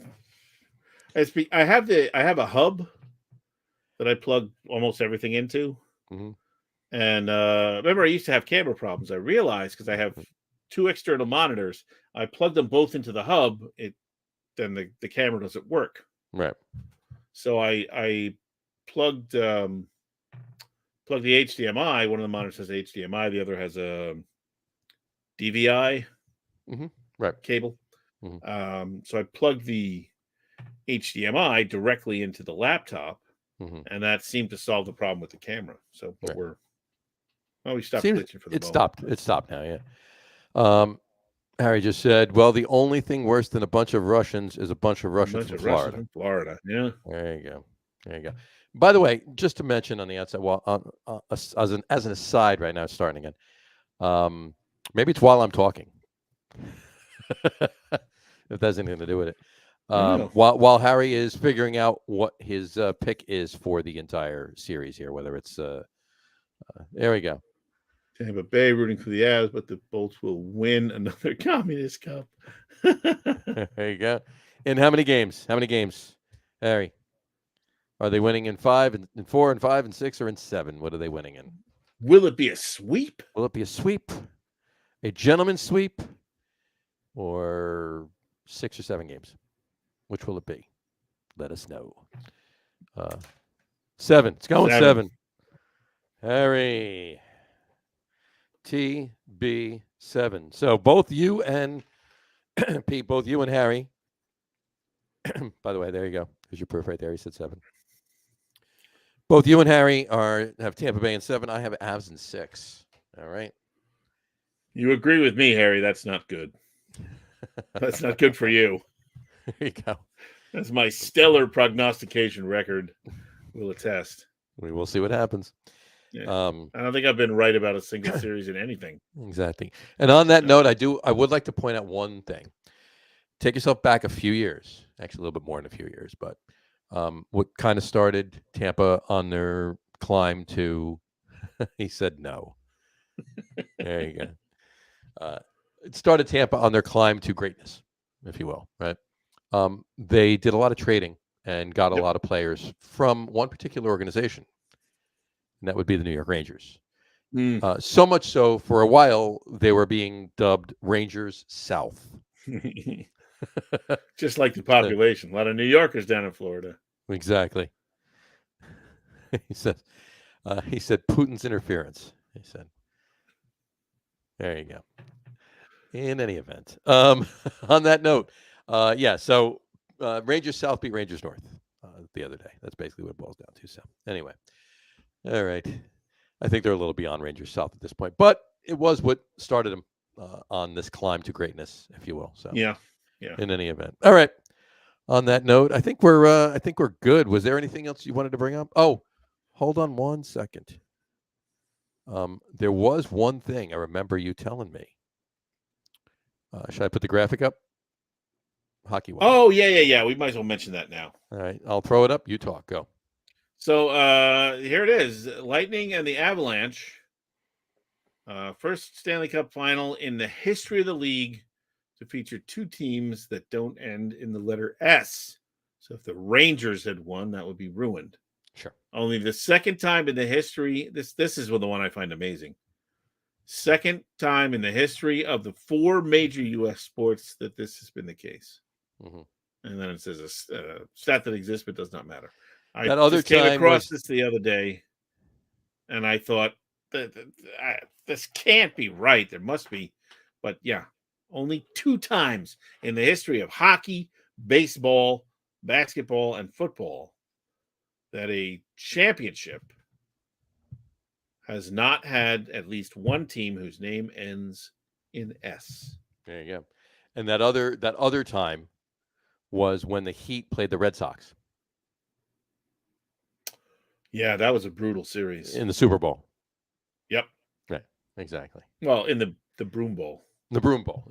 I have a hub that I plug almost everything into. Mm-hmm. And remember, I used to have camera problems. I realized because I have 2 external monitors, I plug them both into the hub. Then the camera doesn't work. Right. So I plugged the HDMI. One of the monitors has HDMI. The other has a DVI cable. Mm-hmm. So I plugged the HDMI directly into the laptop, and that seemed to solve the problem with the camera. So we stopped glitching for the moment. It stopped now, yeah. Harry just said, well, the only thing worse than a bunch of Russians is a bunch of Russians from Florida. Yeah. There you go. By the way, just to mention on the outside, as an aside right now, it's starting again. Maybe it's while I'm talking. If that has anything to do with it. While Harry is figuring out what his pick is for the entire series here, whether it's there we go. Tampa Bay rooting for the Avs, but the Bolts will win another Communist Cup. There you go. In how many games? How many games, Harry? Are they winning in 5 and in 4 and 5 and 6 or in 7? What are they winning in? Will it be a sweep? Will it be a sweep? A gentleman's sweep? Or 6 or 7 games? Which will it be? Let us know. 7. It's going 7. Harry. TB7. So both you and Pete, both you and Harry. By the way, there you go. There's your proof right there. He said 7. Both you and Harry have Tampa Bay in 7. I have Avs in 6. All right. You agree with me, Harry. That's not good. That's not good for you. There you go. That's my stellar prognostication record will attest. We will see what happens. Yeah. I don't think I've been right about a single series in anything. Exactly. And on that note, I would like to point out one thing. Take yourself back a few years, actually a little bit more than a few years, but what kind of started Tampa on their climb to, he said no. There you go. It started Tampa on their climb to greatness, if you will, right? They did a lot of trading and got a lot of players from one particular organization, and that would be the New York Rangers. So much so, for a while, they were being dubbed Rangers South. Just like the population. A lot of New Yorkers down in Florida. Exactly. He said Putin's interference. He said. There you go. In any event, on that note, so Rangers South beat Rangers North the other day. That's basically what it boils down to. So anyway, all right. I think they're a little beyond Rangers South at this point, but it was what started them on this climb to greatness, if you will. So yeah. In any event, all right. On that note, I think we're good. Was there anything else you wanted to bring up? Oh, hold on one second. There was one thing I remember you telling me. Should I put the graphic up? Hockey. Oh, yeah. We might as well mention that now. All right. I'll throw it up. You talk. Go. So here it is. Lightning and the Avalanche. First Stanley Cup final in the history of the league to feature two teams that don't end in the letter S. So if the Rangers had won, that would be ruined. Sure. Only the second time in the history. This is the one I find amazing. Second time in the history of the 4 major U.S. sports that this has been the case. Mm-hmm. And then it says a stat that exists but does not matter. I came across this the other day, and I thought, this can't be right. There must be. But yeah, only 2 times in the history of hockey, baseball, basketball, and football that a championship has not had at least one team whose name ends in S. There you go. And that other time was when the Heat played the Red Sox. Yeah, that was a brutal series. In the Super Bowl. Yep. Right. Exactly. Well, in the Broom Bowl. In the Broom Bowl,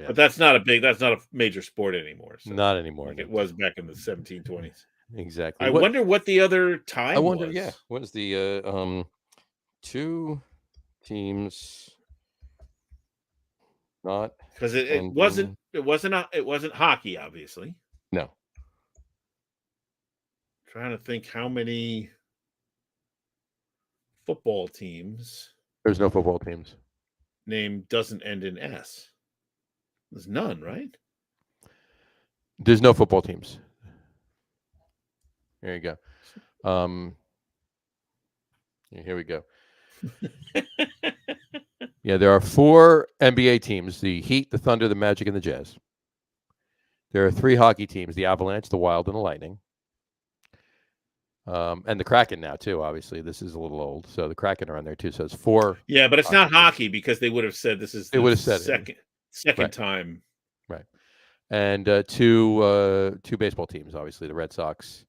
yeah. But that's not a major sport anymore. So not anymore. Like it was back in the 1720s. Exactly. I wonder what the other time I wonder, was. yeah. What is the 2 teams not, because it wasn't hockey, obviously. No. Trying to think how many football teams. There's no football teams. Name doesn't end in S. There's none, right? There's no football teams. There you go. Here we go. Yeah, there are 4 NBA teams: the Heat, the Thunder, the Magic, and the Jazz. There are 3 hockey teams: the Avalanche, the Wild, and the Lightning. And the Kraken now too. Obviously, this is a little old, so the Kraken are on there too. So it's 4. Yeah, but it's not hockey because they would have said this is. They would have said second right. time. Right. And 2 baseball teams, obviously the Red Sox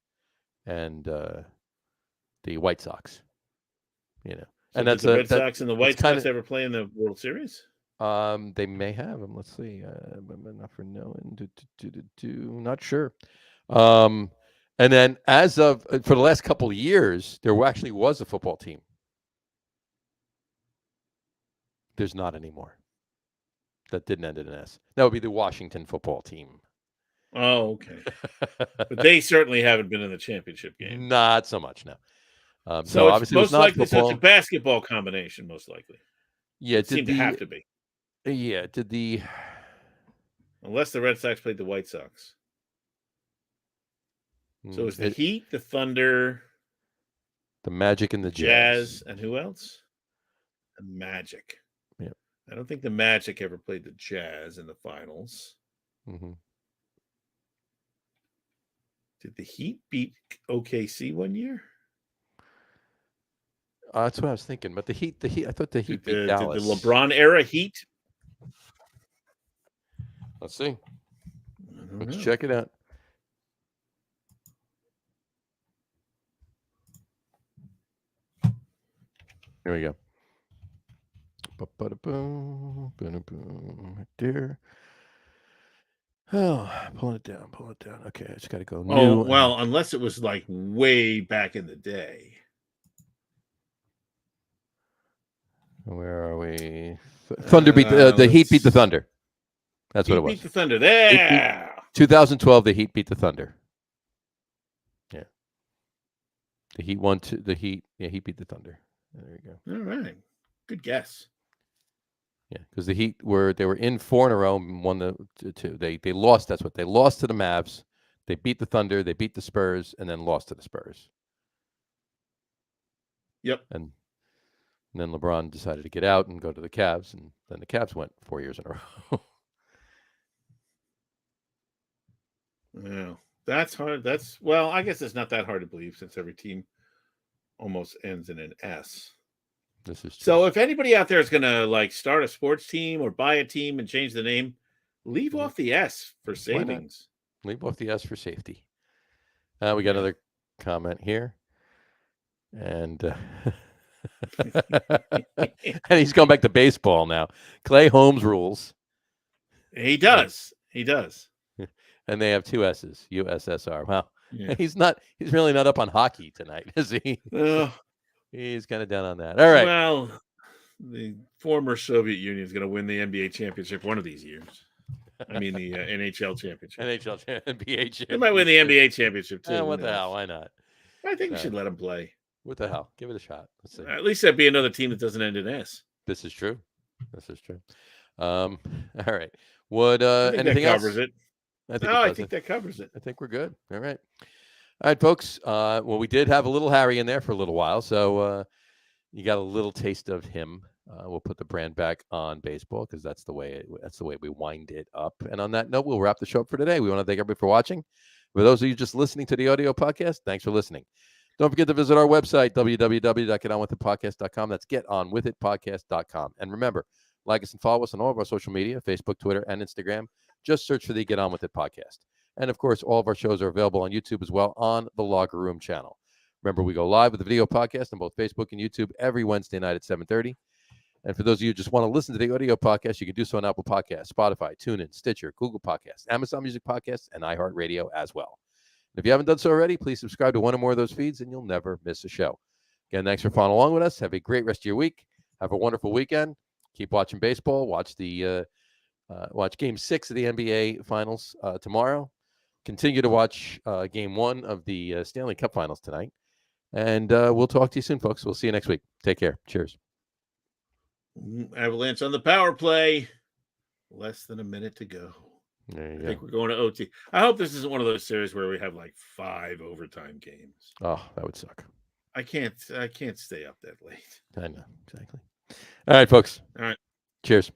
and the White Sox. You know, so and that's the Red Sox and the White Sox ever play in the World Series? They may have them. Let's see. Not for knowing. Not sure. And then, as of for the last couple of years, there actually was a football team. There's not anymore. That didn't end in an S. That would be the Washington football team. Oh, okay. But they certainly haven't been in the championship game. Not so much, no. So it's obviously most likely football. such a basketball combination, most likely. Yeah, it seemed to have to be. Yeah, unless the Red Sox played the White Sox. So it's the Heat, the Thunder, the Magic, and the Jazz, and who else? The Magic. Yeah. I don't think the Magic ever played the Jazz in the finals. Mm-hmm. Did the Heat beat OKC one year? That's what I was thinking. But the Heat. I thought the Heat beat Dallas. Did the LeBron era Heat? Let's see. Let's check it out. Here we go. Right there. Oh, pull it down. Okay, I just got to go new. Oh, well, unless it was like way back in the day. Where are we? Thunder beat the Heat beat the Thunder. That's what it was. Heat beat the Thunder. There. 2012, the Heat beat the Thunder. Yeah. The Heat won the Heat. Yeah, Heat beat the Thunder. There you go. All right. Good guess. Yeah, because the Heat were in 4 in a row and won the 2. They lost. That's what they lost to the Mavs. They beat the Thunder. They beat the Spurs, and then lost to the Spurs. Yep. And then LeBron decided to get out and go to the Cavs, and then the Cavs went 4 years in a row. Yeah, that's hard. Well, I guess it's not that hard to believe since every team almost ends in an S. This is true. So if anybody out there is going to like start a sports team or buy a team and change the name, leave off the S for savings. Leave off the S for safety. We got another comment here. And and he's going back to baseball now. Clay Holmes rules. He does. He does. And they have 2 S's, USSR. Wow. Yeah. He's really not up on hockey tonight, is he? He's kind of down on that. All right. Well, the former Soviet Union is going to win the NBA championship one of these years. I mean, the NHL championship. NBA championship. They might win the NBA championship, too. What the hell? Why not? I think we should let them play. What the hell? Give it a shot. Let's see. At least that'd be another team that doesn't end in S. This is true. All right. Would anything that else? Covers it. I think that covers it. I think we're good. All right. All right, folks. Well, we did have a little Harry in there for a little while, so you got a little taste of him. We'll put the brand back on baseball because that's the way we wind it up. And on that note, we'll wrap the show up for today. We want to thank everybody for watching. For those of you just listening to the audio podcast, thanks for listening. Don't forget to visit our website, www.getonwithitpodcast.com. That's getonwithitpodcast.com. And remember, like us and follow us on all of our social media, Facebook, Twitter, and Instagram. Just search for the Get On With It podcast. And, of course, all of our shows are available on YouTube as well on the Locker Room channel. Remember, we go live with the video podcast on both Facebook and YouTube every Wednesday night at 7:30. And for those of you who just want to listen to the audio podcast, you can do so on Apple Podcasts, Spotify, TuneIn, Stitcher, Google Podcasts, Amazon Music Podcasts, and iHeartRadio as well. And if you haven't done so already, please subscribe to one or more of those feeds, and you'll never miss a show. Again, thanks for following along with us. Have a great rest of your week. Have a wonderful weekend. Keep watching baseball. Watch Game 6 of the NBA Finals tomorrow. Continue to watch Game 1 of the Stanley Cup Finals tonight. And we'll talk to you soon, folks. We'll see you next week. Take care. Cheers. Avalanche on the power play. Less than a minute to go. There you go. I think we're going to OT. I hope this isn't one of those series where we have like 5 overtime games. Oh, that would suck. I can't stay up that late. I know. Exactly. All right, folks. All right. Cheers.